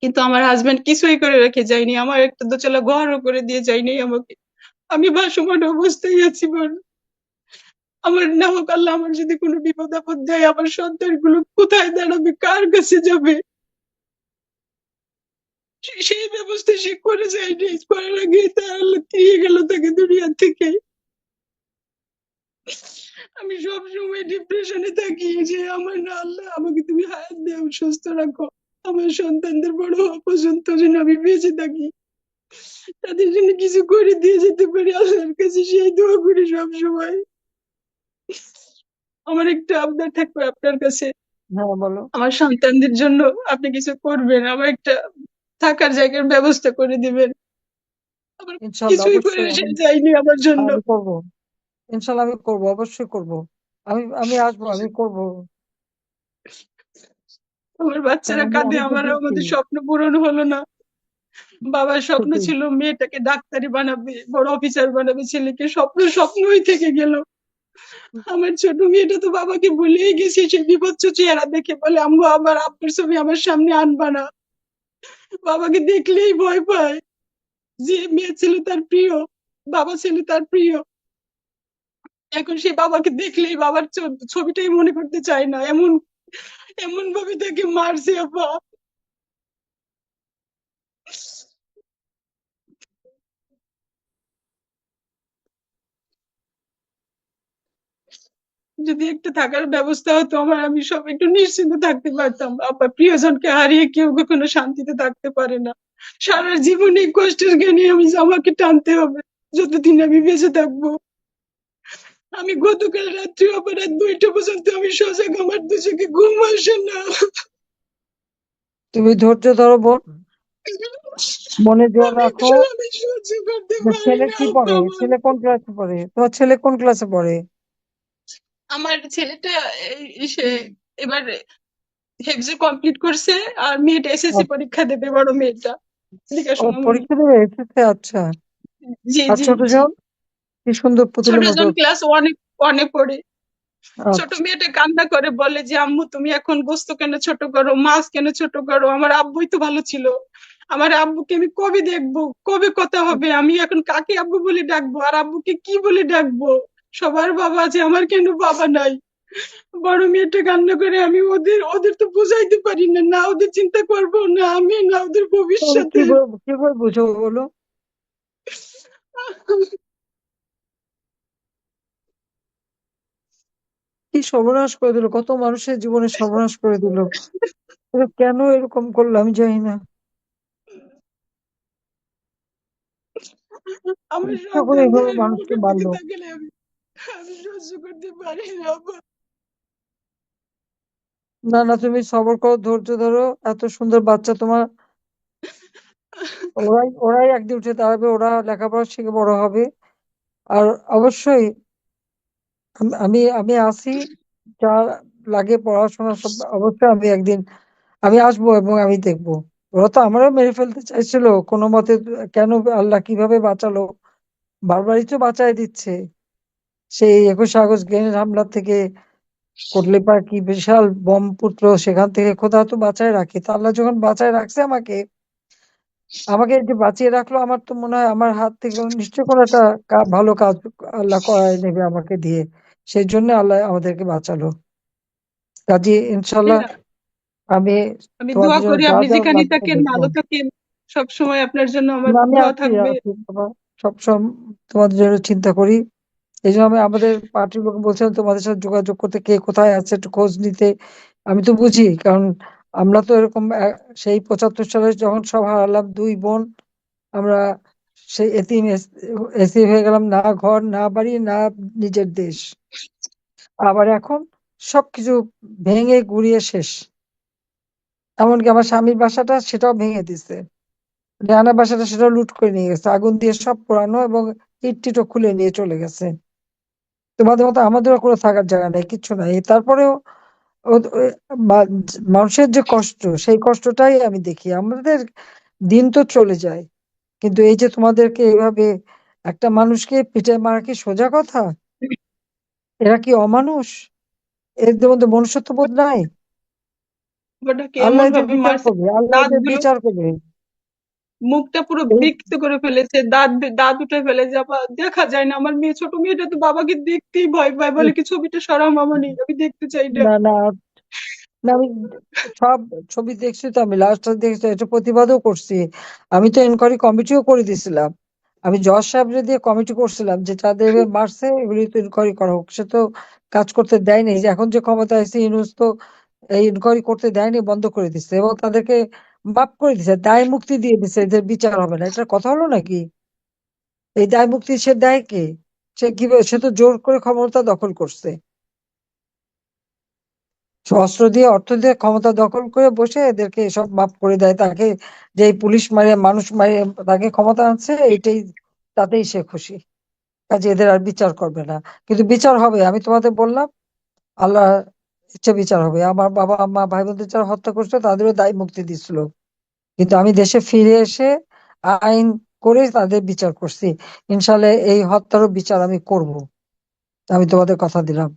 কিন্তু আমার হাজবেন্ড কিছুই করে রেখে যায়নি, আমার একটা দোতলা ঘরও করে দিয়ে যায়নি আমাকে। আমি ভাসমান অবস্থায় আছি বল। আমার না হোক আল্লাহ, আমার যদি কোনো বিপদ আপদ দেয়, আমার সন্তানগুলো কোথায় দাঁড়াবে, কার কাছে যাবে, সেই ব্যবস্থা সে করে যায়নি। করার আগে তার আল্লাহ দিয়ে গেল তাকে দুনিয়া থেকে। আমি সব সময় ডিপ্রেশনে থাকি যে আমার না আল্লাহ, আমাকে তুমি হায়াত দাও, সুস্থ রাখো, আমার সন্তানদের বড় হওয়া পর্যন্ত যেন আমি বেঁচে থাকি, তাদের জন্য কিছু করে দিয়ে যেতে পারি। আল্লাহর কাছে সেই দোয়া করি সব সময়। আমার একটা আবদার থাকবে আপনার কাছে, হ্যাঁ, বলো। আমার সন্তানদের জন্য আপনি কিছু করবেন, আমার একটা থাকার জায়গার ব্যবস্থা করে দিবেন। আমার ইনশাল্লাহ, কিছুই করে অবশ্যই সে আমি যায়নি আমার জন্য। আমি করবো। ইনশাল্লাহ আমি করবো, অবশ্যই করবো। আমি আমি আসবো, আমি করবো। আমার কারণ বাচ্চারা আমি কাঁদে, আমি তো আমার দেখছি। আমাদের স্বপ্ন পূরণ হলো না। বাবার স্বপ্ন সেটাই। ছিল মেয়েটাকে ডাক্তারি বানাবে, বড় অফিসার বানাবে, ছেলেকে স্বপ্নই থেকে গেল। আমার ছোট মেয়েটা তো বাবাকে ভুলেই গেছে, সেই বিভৎস চেহারা দেখে বলে, আম্মু আমার আব্বুর ছবি আমার সামনে আনবা না, বাবাকে দেখলেই ভয় পায়। যে মেয়ে ছিল তার প্রিয়, বাবা ছিল তার প্রিয়, এখন সে বাবাকে দেখলেই বাবার ছবিটাই মনে করতে চায় না। এমন এমন ভাবে তাকে মারছে আপা। যদি একটা থাকার ব্যবস্থা হতো আমার, আমি সব একটু নিশ্চিন্তে থাকতে পারতাম আপা। প্রিয়জনকে হারিয়ে কেউ কখনো শান্তিতে থাকতে পারে না। সারা জীবন এই কষ্টের জ্ঞানে আমাকে টানতে হবে যতদিন আমি বেঁচে থাকবো। আমি গতকাল রাত্রি আবার রাত 2টা পর্যন্ত আমি সজাগ, আমার 2 চোখে ঘুম আসে না। তুমি ধৈর্য ধরো বোন, মনে জোর আমি রাখো। আমি সহ্য করতে যে পারি ছেলে না কি আপা পড়ে? আমার। ছেলে কোন ক্লাসে পড়ে? তোমার ছেলে কোন ক্লাসে পড়ে? আমার ছেলেটা সে এবার হেফজে কমপ্লিট করছে, আর মেয়েটা এসএসসি আ- পরীক্ষা দেবে, বড় মেয়েটা ও দেখাশোনা মনে। পরীক্ষা দেবে এসেছে, আচ্ছা। জি আর জি ছোট জি। জন কি সুন্দর ছোট পুতুলের মতো। জন ক্লাস ওয়ানে ওয়ানে পড়ে। ছোট আচ্ছা। মেয়েটা কান্না করে বলে যে আম্মু তুমি এখন গোস্ত কেন ছোট করো, মাছ কেন ছোট করো, আমার আব্বুই তো ভালো ছিল, আমার আব্বুকে আমি কবে দেখবো, কবে কথা হবে, আমি এখন কাকে আব্বু বলে ডাকবো, আর আব্বুকে কি বলে ডাকবো? সবার বাবা আছে, আমার কেন বাবা নাই? বড় মেয়েটা কান্না করে। আমি ওদের ওদের তো বুঝাইতে পারি না, না ওদের চিন্তা করবো, না আমি, না ওদের তুমি ভবিষ্যতে। কি করে বুঝো বলো? কি সর্বনাশ করে দিল, কত মানুষের জীবনে সর্বনাশ করে দিল। এটা কেন এরকম করলো আমি জানি না। আমার ইচ্ছা করে সন্তানদের এইভাবে মানুষকে মুখের দিকে মারলো। তাকালে আমি আমি সহ্য করতে পারি না বাবা। না না, তুমি সবর করো, ধৈর্য ধরো। এত সুন্দর বাচ্চা তোমার, ওরাই ওরাই একদিন উঠে দাঁড়াবে, ওরা লেখাপড়া শিখে বড় হবে। আর অবশ্যই আমি আমি আসি, যা লাগে পড়াশোনা সব অবশ্যই আমি একদিন আমি আসবো এবং আমি দেখবো। ওরা তো আমারও মেরে ফেলতে চাইছিল কোনো মতে, কেন আল্লাহ কিভাবে বাঁচালো, বারবারই তো বাঁচায় দিচ্ছে। সেই 21 আগস্ট গ্রেনেড হামলা থেকে, কোটলিপার কি বিশাল বোম পুত্র, সেখান থেকে খোদা তো বাঁচায় রাখে। তা আল্লাহ যখন বাঁচায় রাখছে আমাকে, আমাকে যে বাঁচিয়ে রাখলো, আমার তো মনে হয় আমার হাত থেকে নিশ্চয় কোনো একটা ভালো কাজ আল্লাহ করায় নেবে আমাকে দিয়ে। সেই জন্য আল্লাহ আমাদেরকে বাঁচালো। কাজে ইনশাল্লাহ আমি আমি দোয়া তোমাদের জন্য করি যা আপনি যা যেখানেই লাগবে থাকেন দেখবো। ভালো থাকেন, সব সময় আপনার জন্য আমার না, আমি দোয়া আছি থাকবে। আছি বাবা, সবসময় তোমাদের জন্য চিন্তা করি। এই জন্য আমি আমাদের পার্টির লোক বলছিলাম তোমাদের সাথে যোগাযোগ করতে, কে কোথায় আছে একটু খোঁজ নিতে। আমি তো বুঝি, কারণ আমরা তো এরকম সেই 75 সালে যখন সব হারালাম, দুই বোন, আমরা সেই এতিম এসি হয়ে গেলাম, না ঘর না বাড়ি না নিজের দেশ। আবার এখন সবকিছু ভেঙে গুড়িয়ে শেষ। এমনকি আমার স্বামীর বাসাটা সেটাও ভেঙে দিছে, রান্নার বাসাটা সেটাও লুট করে নিয়ে গেছে, আগুন দিয়ে সব পোড়ানো, এবং ইট টিটও খুলে নিয়ে চলে গেছে। তোমাদের মতো আমাদেরও কোনো থাকার জায়গা নেই, কিচ্ছু নাই। তারপরেও মানুষের যে কষ্ট, সেই কষ্টটাই আমি দেখি। আমাদের দিন তো চলে যায়, কিন্তু এই যে তোমাদেরকে এইভাবে একটা মানুষকে পিঠে মারা কি সোজা কথা? এরা কি অমানুষ? এদের মধ্যে মনুষ্যত্ব বোধ নাই? বাবাটাকে আল্লাহ এমন এদের ভাবে বিচার মারছে, করবে, আল্লাহ দাঁত এদের গুলো, বিচার করবে। মুখটা পুরো এই বিকৃত করে ফেলেছে, দাঁত উঠে ফেলেছে। আপা দেখা যায় না, আমার মেয়ে, ছোট মেয়েটা তো বাবাকে দেখতেই ভয় পায়, বলে কি ছবিটা সরাও মামনি, আমি দেখতে চাই না। না না না, আমি সব ছবি দেখছি তো, আমি লাস্ট দেখছি, এটা প্রতিবাদও করছি। আমি তো এনকোয়ারি কমিটিও করে দিয়েছিলাম। আমি জজ সাহেবরে দিয়ে কমিটি করছিলাম যে যাদের এভাবে মারছে এগুলি তো ইনকোয়ারি করা হোক। সে তো কাজ করতে দেয়নি। যে এখন যে ক্ষমতা আছে, ইউনূস তো এই ইনকোয়ারি করতে দেয়নি, বন্ধ করে দিচ্ছে, এবং তাদেরকে মাফ করে দিচ্ছে, দায় মুক্তি দিয়ে দিচ্ছে, এদের বিচার হবে না। এটার কথা হলো নাকি? এই দায় মুক্তি সে দেয় কে? সে কিভাবে? সে তো জোর করে ক্ষমতা দখল করছে, সে অস্ত্র দিয়ে অর্থ দিয়ে ক্ষমতা দখল করে বসে এদেরকে সব মাফ করে দেয়। তাকে যে এই পুলিশ মারে মানুষ মারে তাকে ক্ষমতা আনছে, এটাই, তাতেই সে খুশি। কাজে এদের আর বিচার করবে না। কিন্তু বিচার হবে, আমি তোমাদের বললাম, আল্লাহ ইচ্ছে বিচার হবে। আমার বাবা মা ভাই বোনদের যারা হত্যা করছে তাদেরও দায় মুক্তি দিছিল, কিন্তু আমি দেশে ফিরে এসে আইন করে তাদের বিচার করছি। ইনশাল্লাহ এই হত্যারও বিচার আমি করব, আমি তোমাদের কথা দিলাম।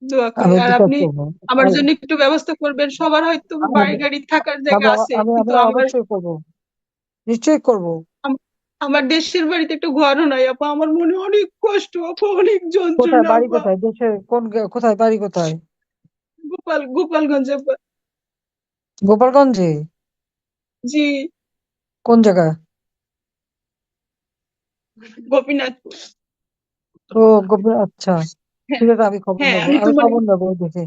দোয়া করি। আমি আর বিচার আপনি করবো। আমার আর জন্য একটু ব্যবস্থা করবেন। সবার হয়তো বাড়ি আমি গাড়ি থাকার জায়গা আমি আছে, আমি কিন্তু আমি আমার, অবশ্যই করবো, নিশ্চয়ই করব। আম- আমার দেশের বাড়িতে একটু ঘরও নাই আপা, আমার মনে অনেক কষ্ট আপা, অনেক কোথায় যন্ত্রণা বাড়ি, আপা। কোথায় দেশের কোন কোথায় বাড়ি কোথায়? গোপালগঞ্জ আপা। গোপালগঞ্জে? জি। কোন জায়গা? গোপীনাথপুর। ও, আচ্ছা, হ্যাঁ, ঠিক আছে, আমি খবর হ্যাঁ, নেবো, আমি তো আমি মানে, খবর নেবো ওই দেখে।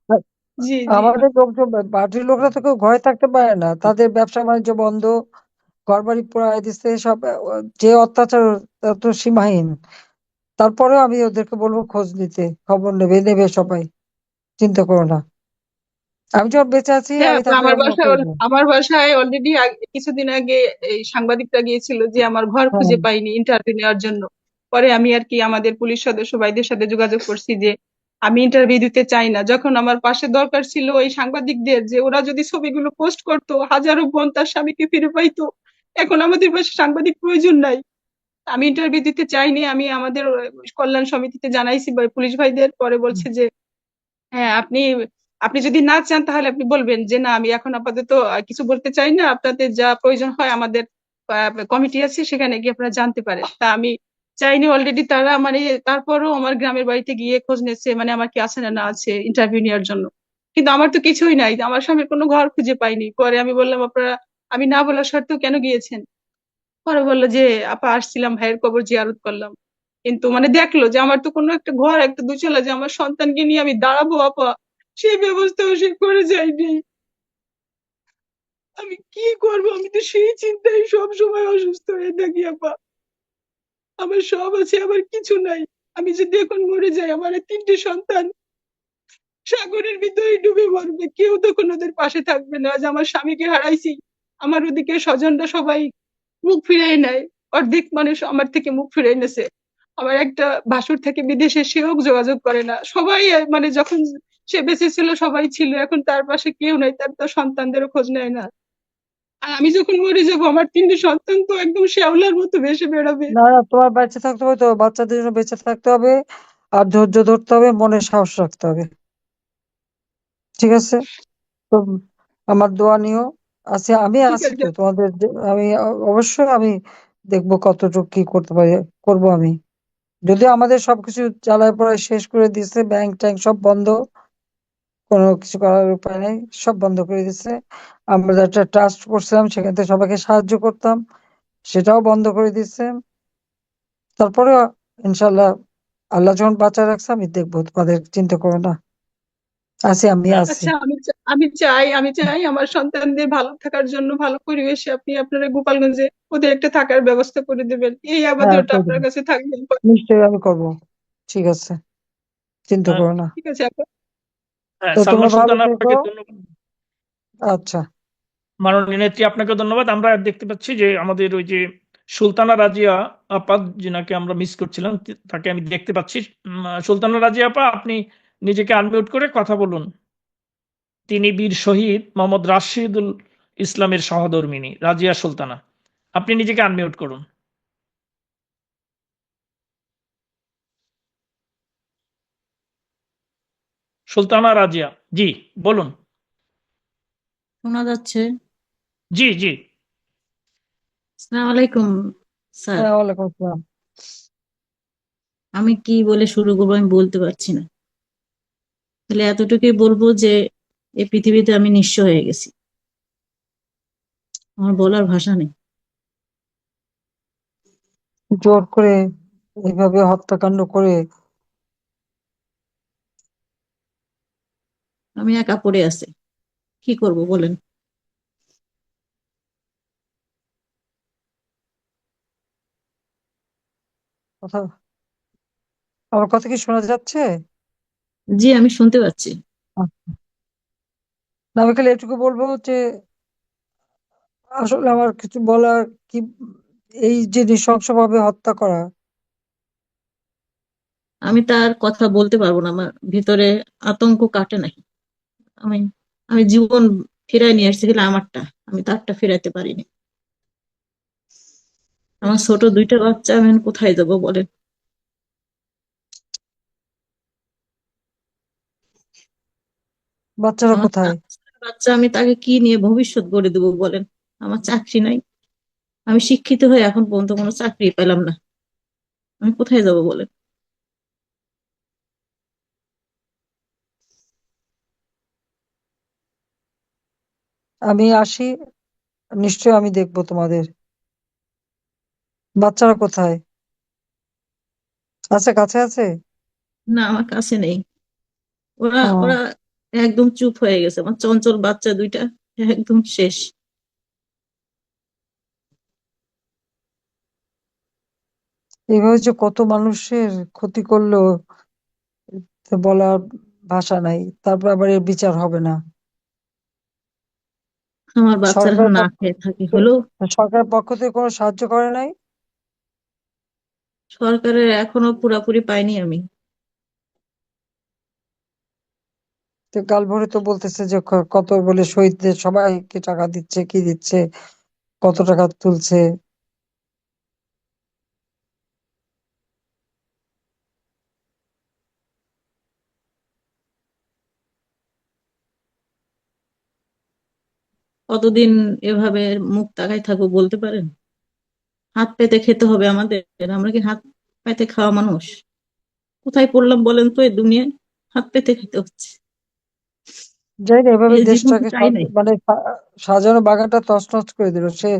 হ্যাঁ, জি জি। আমাদের লোকজন, পার্টির লোকরা তো কেউ ঘরে থাকতে পারে না, তাদের ব্যবসা বাণিজ্য বন্ধ, ঘর বাড়ি পোড়ায় দিচ্ছে সব। যে অত্যাচার তা তো সীমাহীন। তারপরেও আমি ওদেরকে বলবো খোঁজ নিতে, খবর নেবে নেবে সবাই, চিন্তা করো না। আমি যখন বেঁচে আছি, হ্যাঁ আমি আপা, থাকলে আমি করবো। আমার বাসায় অলরেডি কিছুদিন আগে এই সাংবাদিকরা গিয়েছিল যে আমার ঘর হ্যাঁ, খুঁজে পাইনি ইন্টারভিউ নেওয়ার জন্য। পরে আমি আর কি আমাদের পুলিশ সদস্য ভাইদের সাথে যোগাযোগ করছি যে আমি ইন্টারভিউ দিতে চাই না। যখন আমার পাশে দরকার ছিল ওই সাংবাদিকদের, যে ওরা যদি ছবিগুলো পোস্ট করতো, হাজারো বোন তার স্বামীকে ফিরে পাইতো। এখন আমাদের পাশে সাংবাদিক প্রয়োজন নাই। আমি ইন্টারভিউ দিতে চাইনি। আমি আমাদের কল্যাণ সমিতিতে জানাইছি পুলিশ ভাইদের, পরে বলছে যে হ্যাঁ, আপনি আপনি যদি না চান তাহলে আপনি বলবেন যে না, আমি এখন আপাতত কিছু বলতে চাই না, আপনাদের যা প্রয়োজন হয় আমাদের কমিটি আছে, সেখানে গিয়ে আপনারা জানতে পারেন। তা আমি চাইনি অলরেডি তারা মানে, তারপরও আমার গ্রামের বাড়িতে গিয়ে খোঁজ নিচ্ছে, মানে আমার কি আছে না না আছে ইন্টারভিউ নেওয়ার জন্য। কিন্তু আমার তো কিছুই নাই, আমার স্বামীর কোনো ঘর খুঁজে পাইনি। পরে আমি বললাম আপনারা, আমি না বলার সত্ত্বেও কেন গিয়েছেন? পরে বললো যে আপা আসছিলাম, ভাইয়ের কবর জিয়ারত করলাম। কিন্তু মানে দেখলো যে আমার তো কোনো একটা ঘর, একটা দুচলা, যে আমার সন্তানকে নিয়ে আমি দাঁড়াবো আপা, সেই ব্যবস্থাও সে করে যায়নি। আমি কি করব? আমি তো সেই চিন্তায় সব সময় অসুস্থ হয়ে থাকি আপা। আমার সব আছে, আমার কিছু নাই। আমি যদি এখন মরে যাই, আমার এই 3টে সন্তান সাগরের ভিতরে ডুবে মরবে, কেউ তখন ওদের পাশে থাকবে না। আজ আমার স্বামীকে হারাইছি, আমার ওদিকে স্বজনরা সবাই মুখ ফিরাই নেয়, অর্ধেক মানুষ আমার থেকে মুখ ফিরাই নেছে। আমার একটা ভাসুর থেকে বিদেশে, সেও যোগাযোগ করে না। সবাই মানে যখন সে বেঁচে ছিল সবাই ছিল, এখন তার পাশে কেউ নাই, তার তো সন্তানদেরও খোঁজ নেয় না। আর আমি যখন মরে যাবো, আমার 3টে সন্তান তো একদম শ্যাওলার মতো ভেসে বেড়াবে। না না, তোমার বেঁচে থাকতে হবে তো, বাচ্চাদের জন্য বেঁচে থাকতে হবে, আর ধৈর্য ধরতে হবে, মনে সাহস রাখতে হবে। ঠিক আছে? তো আমার দোয়া নিও। আমি ঠিক আছি আছে। তো তোমাদের, আমি অবশ্যই আমি দেখবো কতটুকু কি করতে পারি, করবো আমি। যদিও আমাদের সবকিছু জ্বালায় পড়ায় শেষ করে দিচ্ছে, ব্যাংক ট্যাঙ্ক সব বন্ধ, কোনো কিছু করার উপায় নেই, সব বন্ধ করে দিচ্ছে। আমরা একটা ট্রাস্ট করছিলাম, সেখান থেকে সবাইকে সাহায্য করতাম, সেটাও বন্ধ করে দিচ্ছে। তারপরে ইনশাল্লাহ আল্লাহ যখন বাঁচা রাখছে আমি দেখবো, তোমাদের চিন্তা করো না, আমি আছি। আচ্ছা, আমি চাই আমার সন্তানদের ভালো থাকার জন্য ভালো পরিবেশে আপনি আপনারা গোপালগঞ্জে ওদের একটা থাকার ব্যবস্থা করে দেবেন, এই হ্যাঁ, আবেদনটা করে আপনার দেবো, কাছে থাকবে। নিশ্চয়ই আমি করবো। ঠিক আছে, চিন্তা আহ, করো না। ঠিক আছে আপা। হ্যাঁ, তো তোমরা সালমা ভালো সুলতানা, থেকো। আপনাকে ধন্যবাদ। আচ্ছা, মাননীয় নেত্রী, আপনাকে ধন্যবাদ। আমরা দেখতে পাচ্ছি যে আমাদের ওই যে সুলতানা রাজিয়া আপা, যিনাকে আমরা মিস করছিলাম, তাকে আমি দেখতে পাচ্ছি। সুলতানা রাজিয়া আপা, আপনি নিজেকে আনমিউট করে কথা বলুন। তিনি বীর শহীদ মোহাম্মদ রাশিদুল ইসলামের সহধর্মিণী রাজিয়া সুলতানা। আপনি নিজেকে আনমিউট করুন। সুলতানা রাজিয়া, জি বলুন। শোনা যাচ্ছে? জি জি। আসসালামু আলাইকুম স্যার। হ্যাঁ, ওয়ালাইকুম আসসালাম। আমি কি বলে শুরু করবো আমি বলতে পারছি না, তাহলে এতটুকুই বলবো যে এই পৃথিবীতে আমি নিঃস্ব হয়ে গেছি, আমার বলার ভাষা নেই। জোর করে এইভাবে হত্যাকাণ্ড করে আমি একা পড়ে আছি, কি করব বলেন? কথা, আমার কথা কি শোনা যাচ্ছে? জি, আমি শুনতে পাচ্ছি। না, আমি খালি এটুকু বলবো যে আসলে আমার কিছু বলার কি, এই যে নৃশংসভাবে হত্যা করা, আমি তার কথা বলতে পারবো না, আমার ভিতরে আতঙ্ক কাটে নাই। আমি আমি জীবন ফিরাই নিয়ে আসছি, কিন্তু আমারটা আমি তারটা ফিরাইতে পারিনি। আমার ছোট দুইটা বাচ্চা, আমি এখন কোথায় যাবো বলেন? বাচ্চারা আমার কোথায়? বাচ্চা, আমি তাকে কি নিয়ে ভবিষ্যৎ গড়ে দেবো বলেন? আমার চাকরি নাই, আমি শিক্ষিত হয়ে এখন পর্যন্ত কোনো চাকরি পেলাম না, আমি কোথায় যাব বলেন? আমি আসি, নিশ্চয়ই আমি দেখবো তোমাদের। বাচ্চারা কোথায়? আছে, কাছে আছে? না, আমার কাছে নেই। ওরা ও, ওরা একদম চুপ হয়ে গেছে, আমার চঞ্চল বাচ্চা দুইটা একদম শেষ। এইভাবে যে কত মানুষের ক্ষতি করলো, তা বলার ভাষা নাই। তারপর আবার এর বিচার হবে না। আমার বাচ্চারা সরকার না পক্ষ খেয়ে থাকে হলো। সরকার পক্ষ থেকে কোনো সাহায্য করে নাই? সরকারের এখনো পুরাপুরি পাইনি আমি। তো কাল ভোরে তো বলতেছে যে কত বলে শহীদদের সবাইকে টাকা দিচ্ছে, কি দিচ্ছে, কত টাকা তুলছে। কতদিন এভাবে মুখ তাকাই থাকবো বলতে পারেন? হাত পেতে খেতে হবে আমাদের? আমরা কি হাত পেতে খাওয়া মানুষ? কোথায় পড়লাম বলেন তো এই দুনিয়ায়? হাত পেতে খেতে হচ্ছে। যাই না, এভাবে এই জীবন তো দেশটাকে চাই নাই। মানে সাজানো বাগানটা তছনছ করে দিল, সে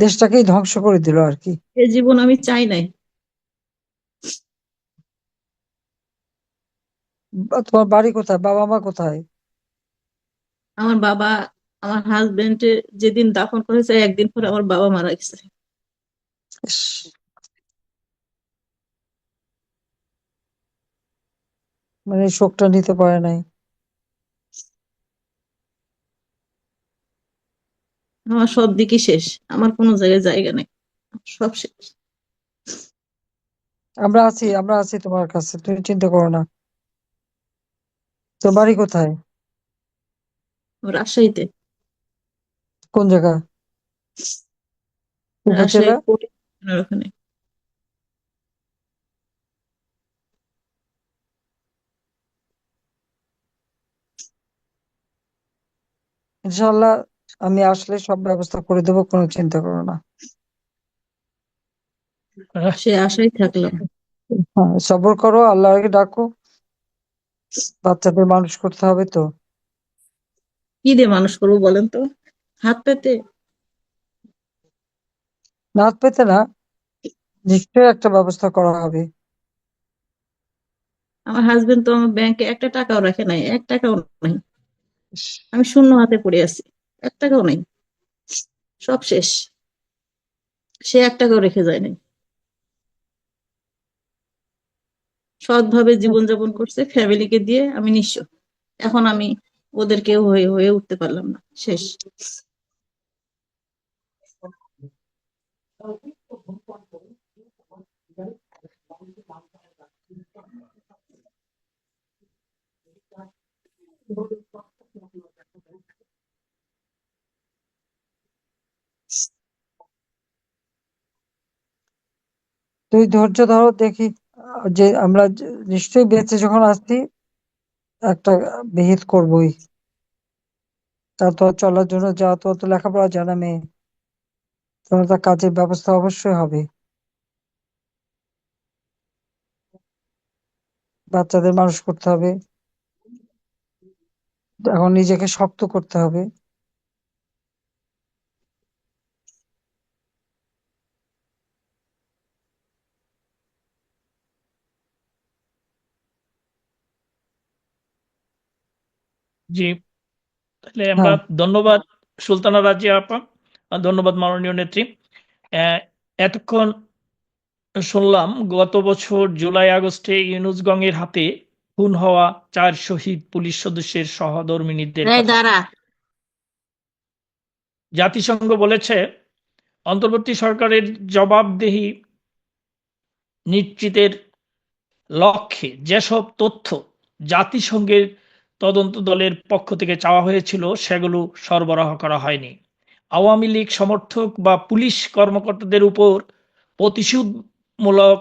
দেশটাকেই ধ্বংস করে দিল আর কি। এই জীবন আমি চাই নাই। তোমার বাড়ি কোথায়, বাবা মা কোথায়? আমার বাবা, আমার হাজবেন্ড যেদিন দাফন করেছে একদিন পরে আমার বাবা মারা গেছে। ইস, মানে এই শোকটা নিতে পারে নাই। আমার সব দিকই শেষ, আমার কোনো জায়গায় জায়গা নেই, সব শেষ। আমরা আছি তোমার কাছে, তুমি চিন্তা করো না। তোর বাড়ি কোথায়? রাজশাহীতে। কোন জায়গা? রাজশাহী উপজেলা? ওখানে। ইনশাল্লাহ আমি আসলে সব ব্যবস্থা করে দেবো, কোনো চিন্তা করো না। আহ, সে আশায় থাকলাম। হ্যাঁ, সবর করো, আল্লাহকে ডাকো। বাচ্চাদের মানুষ করতে হবে তো। কি দিয়ে মানুষ করবো বলেন তো? হাত পেতে? না পেতে না, নিশ্চয়ই একটা ব্যবস্থা করা হবে। আমার হাজবেন্ড তো আমার ব্যাংকে একটা টাকাও রাখে নাই, 1 টাকাও নাই। আমি শূন্য হাতে পড়ে আছি, 1 টাকাও নাই, সব শেষ। সে 1 টাকাও রেখে যায় নাই, সৎভাবে জীবনযাপন করছে ফ্যামিলিকে দিয়ে। আমি নিঃস্ব, এখন আমি ওদের কেউ হয়ে হয়ে উঠতে পারলাম না, শেষ। তুই ধৈর্য ধরো, দেখি যে আমরা নিশ্চয়ই বেঁচে যখন আসছি একটা বিহিত করবোই। তা তো আর চলার জন্য যা তো অত লেখাপড়া জানা মেয়ে, তোমার তার কাজের ব্যবস্থা অবশ্যই হবে। বাচ্চাদের মানুষ করতে হবে, এখন নিজেকে শক্ত করতে হবে। জি, তাহলে আমরা হ্যাঁ, ধন্যবাদ সুলতানা রাজিয়া আপা, আর ধন্যবাদ মাননীয় নেত্রী। আহ, এতক্ষণ শুনলাম গত বছর জুলাই আগস্টে ইউনুসগঞ্জের হাতে খুন হওয়া 4 শহীদ পুলিশ সদস্যের সহধর্মিণীদের এই কথা। দাঁড়া, জাতিসংঘ বলেছে অন্তর্বর্তী সরকারের জবাবদিহি নিশ্চিতের লক্ষ্যে যেসব তথ্য জাতিসংঘের তদন্ত দলের পক্ষ থেকে চাওয়া হয়েছিল সেগুলো সরবরাহ করা হয়নি। আওয়ামী লীগ সমর্থক বা পুলিশ কর্মকর্তাদের উপর প্রতিশোধমূলক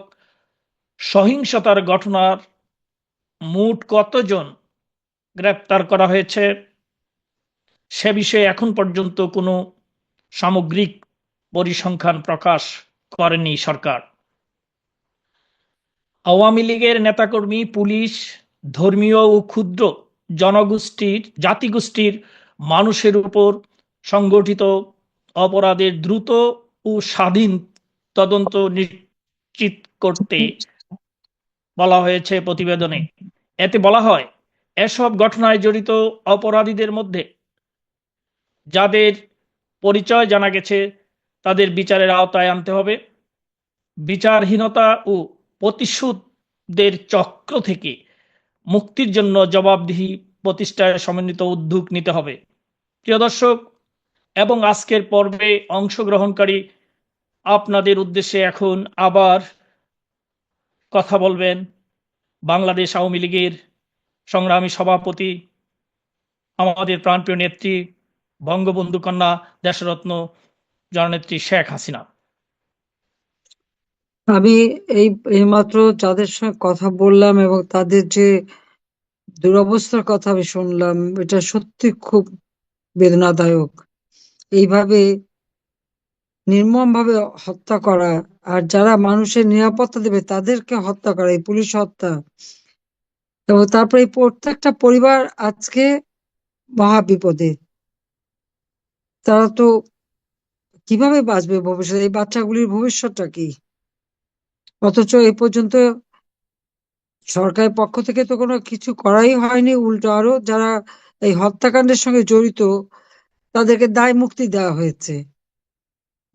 সহিংসতার ঘটনার মোট কতজন গ্রেপ্তার করা হয়েছে সে বিষয়ে এখন পর্যন্ত কোনো সামগ্রিক পরিসংখ্যান প্রকাশ করেনি সরকার। আওয়ামী লীগের নেতাকর্মী, পুলিশ, ধর্মীয় ও ক্ষুদ্র জাতিগোষ্ঠীর মানুষের উপর সংগঠিত অপরাধের দ্রুত ও স্বাধীন তদন্ত নিশ্চিত করতে বলা হয়েছে প্রতিবেদনে। এতে বলা হয়, এসব ঘটনায় জড়িত অপরাধীদের মধ্যে যাদের পরিচয় জানা গেছে তাদের বিচারের আওতায় আনতে হবে। বিচারহীনতা ও প্রতিশোধের চক্র থেকে মুক্তির জন্য জবাবদিহি প্রতিষ্ঠায় সমন্বিত উদ্যোগ নিতে হবে। প্রিয় দর্শক এবং আজকের পর্বে অংশগ্রহণকারী আপনাদের উদ্দেশ্যে এখন আবার কথা বলবেন বাংলাদেশ আওয়ামী লীগের সংগ্রামী সভাপতি, আমাদের প্রাণপ্রিয় নেত্রী, বঙ্গবন্ধু কন্যা দেশরত্ন জননেত্রী শেখ হাসিনা। আমি এইমাত্র যাদের সঙ্গে কথা বললাম এবং তাদের যে দুরবস্থার কথা আমি শুনলাম, এটা সত্যি খুব বেদনাদায়ক। এইভাবে নির্মমভাবে হত্যা করা, আর যারা মানুষের নিরাপত্তা দেবে তাদেরকে হত্যা করা, এই পুলিশ হত্যা, এবং তারপরে এই প্রত্যেকটা পরিবার আজকে মহা বিপদে। তারা তো কিভাবে বাঁচবে ভবিষ্যতে? এই বাচ্চাগুলির ভবিষ্যৎটা কি? অথচ এই পর্যন্ত সরকারের পক্ষ থেকে তো কোনো কিছু করাই হয়নি, উল্টো আরো যারা এই হত্যাকাণ্ডের সঙ্গে জড়িত তাদেরকে দায় মুক্তি দেওয়া হয়েছে।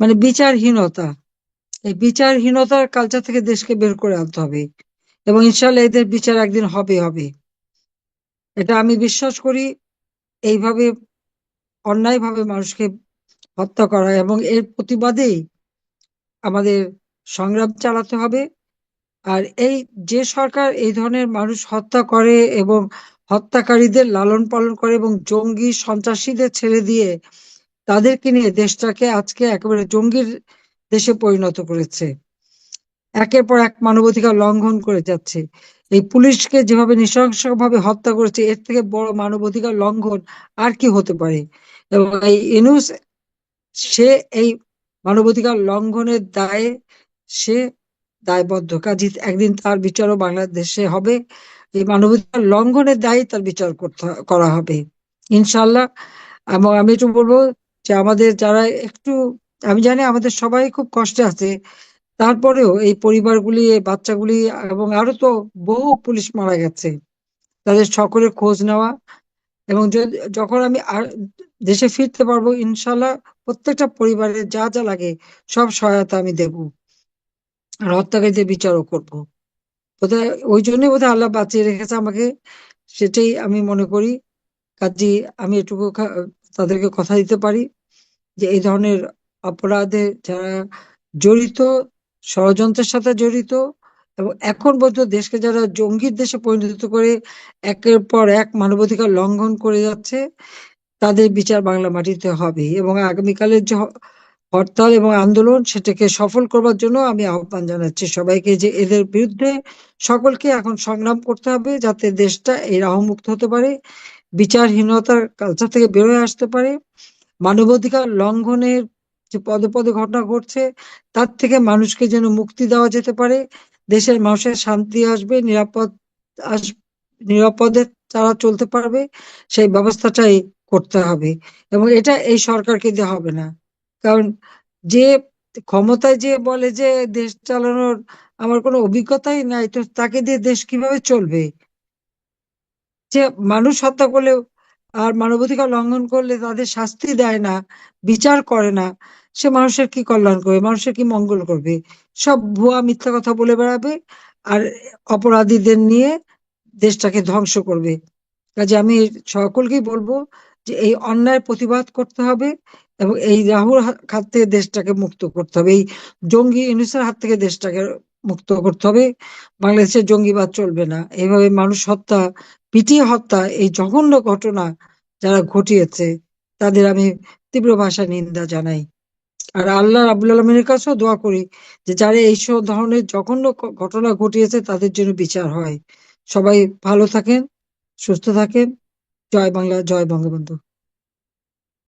মানে বিচারহীনতা, এই বিচারহীনতার কালচার থেকে দেশকে বের করে আনতে হবে, এবং ইনশাল্লাহ এদের বিচার একদিন হবে হবে, এটা আমি বিশ্বাস করি। এইভাবে অন্যায়ভাবে মানুষকে হত্যা করা এবং এর প্রতিবাদেই আমাদের সংগ্রাম চালাতে হবে। আর এই যে সরকার এই ধরনের মানুষ হত্যা করে এবং হত্যাকারীদের লালন পালন করে এবং জঙ্গি সন্ত্রাসীদের ছেড়ে দিয়ে তাদেরকে নিয়ে দেশটাকে আজকে একেবারে জঙ্গির দেশে পরিণত করেছে, একের পর এক মানবাধিকার লঙ্ঘন করে যাচ্ছে। এই পুলিশকে যেভাবে নৃশংসভাবে হত্যা করেছে, এর থেকে বড় মানবাধিকার লঙ্ঘন আর কি হতে পারে? এবং এই ইউনূস, সে এই মানবাধিকার লঙ্ঘনের দায়ে সে দায়বদ্ধ, কাজী একদিন তার বিচারও বাংলাদেশে হবে। এই মানবাধিকার লঙ্ঘনের দায়ে তার বিচার করা হবে ইনশাল্লাহ। এবং আমি একটু বলবো যে আমাদের যারা একটু আমি জানি আমাদের সবাই খুব কষ্টে আছে, তারপরেও এই পরিবারগুলি, এই বাচ্চাগুলি এবং আরো তো বহু পুলিশ মারা গেছে, তাদের সকলের খোঁজ নেওয়া এবং যখন আমি দেশে ফিরতে পারবো ইনশাল্লাহ প্রত্যেকটা পরিবারের যা যা লাগে সব সহায়তা আমি দেব, আর হত্যাকারীদের বিচারও করব। বোধহয় ওই জন্যই বোধহয় আল্লাহ বাঁচিয়ে রেখেছে আমাকে, সেটাই আমি মনে করি। কাজেই আমি এটুকু তাদেরকে কথা দিতে পারি যে এই ধরনের অপরাধে যারা জড়িত, ষড়যন্ত্রের সাথে জড়িত এবং এখন পর্যন্ত দেশকে যারা জঙ্গির দেশে পরিণত করে একের পর এক মানবাধিকার লঙ্ঘন করে যাচ্ছে, তাদের বিচার বাংলা মাটিতে হবে। এবং আগামীকালের যে হরতাল এবং আন্দোলন, সেটাকে সফল করবার জন্য আমি আহ্বান জানাচ্ছি সবাইকে যে এদের বিরুদ্ধে সকলকে এখন সংগ্রাম করতে হবে, যাতে দেশটা এই রাহমুক্ত হতে পারে, বিচারহীনতার কালচার থেকে বেরোয় আসতে পারে, মানবাধিকার লঙ্ঘনের যে পদে পদে ঘটনা ঘটছে তার থেকে মানুষকে যেন মুক্তি দেওয়া যেতে পারে, দেশের মানুষের শান্তি আসবে, আস নিরাপদে তারা চলতে পারবে, সেই ব্যবস্থাটাই করতে হবে। এবং এটা এই সরকারকে দিয়ে হবে না, কারণ যে ক্ষমতায় যে বলে যে দেশ চালানোর আমার কোনো অভিজ্ঞতাই নাই, তো তাকে দিয়ে দেশ কিভাবে চলবে? যে মানুষ হত্যা করলে আর মানবাধিকার লঙ্ঘন করলে তাদের শাস্তি দেয় না, বিচার করে না, সে মানুষের কি কল্যাণ করবে, মানুষের কি মঙ্গল করবে? সব ভুয়া মিথ্যা কথা বলে বেড়াবে আর অপরাধীদের নিয়ে দেশটাকে ধ্বংস করবে। কাজে আমি সকলকেই বলবো যে এই অন্যায়ের প্রতিবাদ করতে হবে এবং এই রাহুর হাত থেকে দেশটাকে মুক্ত করতে হবে, এই জঙ্গি ইউনূসের হাত থেকে দেশটাকে মুক্ত করতে হবে। বাংলাদেশের জঙ্গিবাদ চলবে না, এইভাবে মানুষ হত্যা, পিটিয়ে হত্যা, এই জঘন্য ঘটনা যারা ঘটিয়েছে তাদের আমি তীব্র ভাষায় নিন্দা জানাই। আর আল্লাহ রাব্বুল আলামিনের কাছেও দোয়া করি যে যারা এইসব ধরনের জঘন্য ঘটনা ঘটিয়েছে তাদের জন্য বিচার হয়। সবাই ভালো থাকেন, সুস্থ থাকেন। জয় বাংলা, জয় বঙ্গবন্ধু।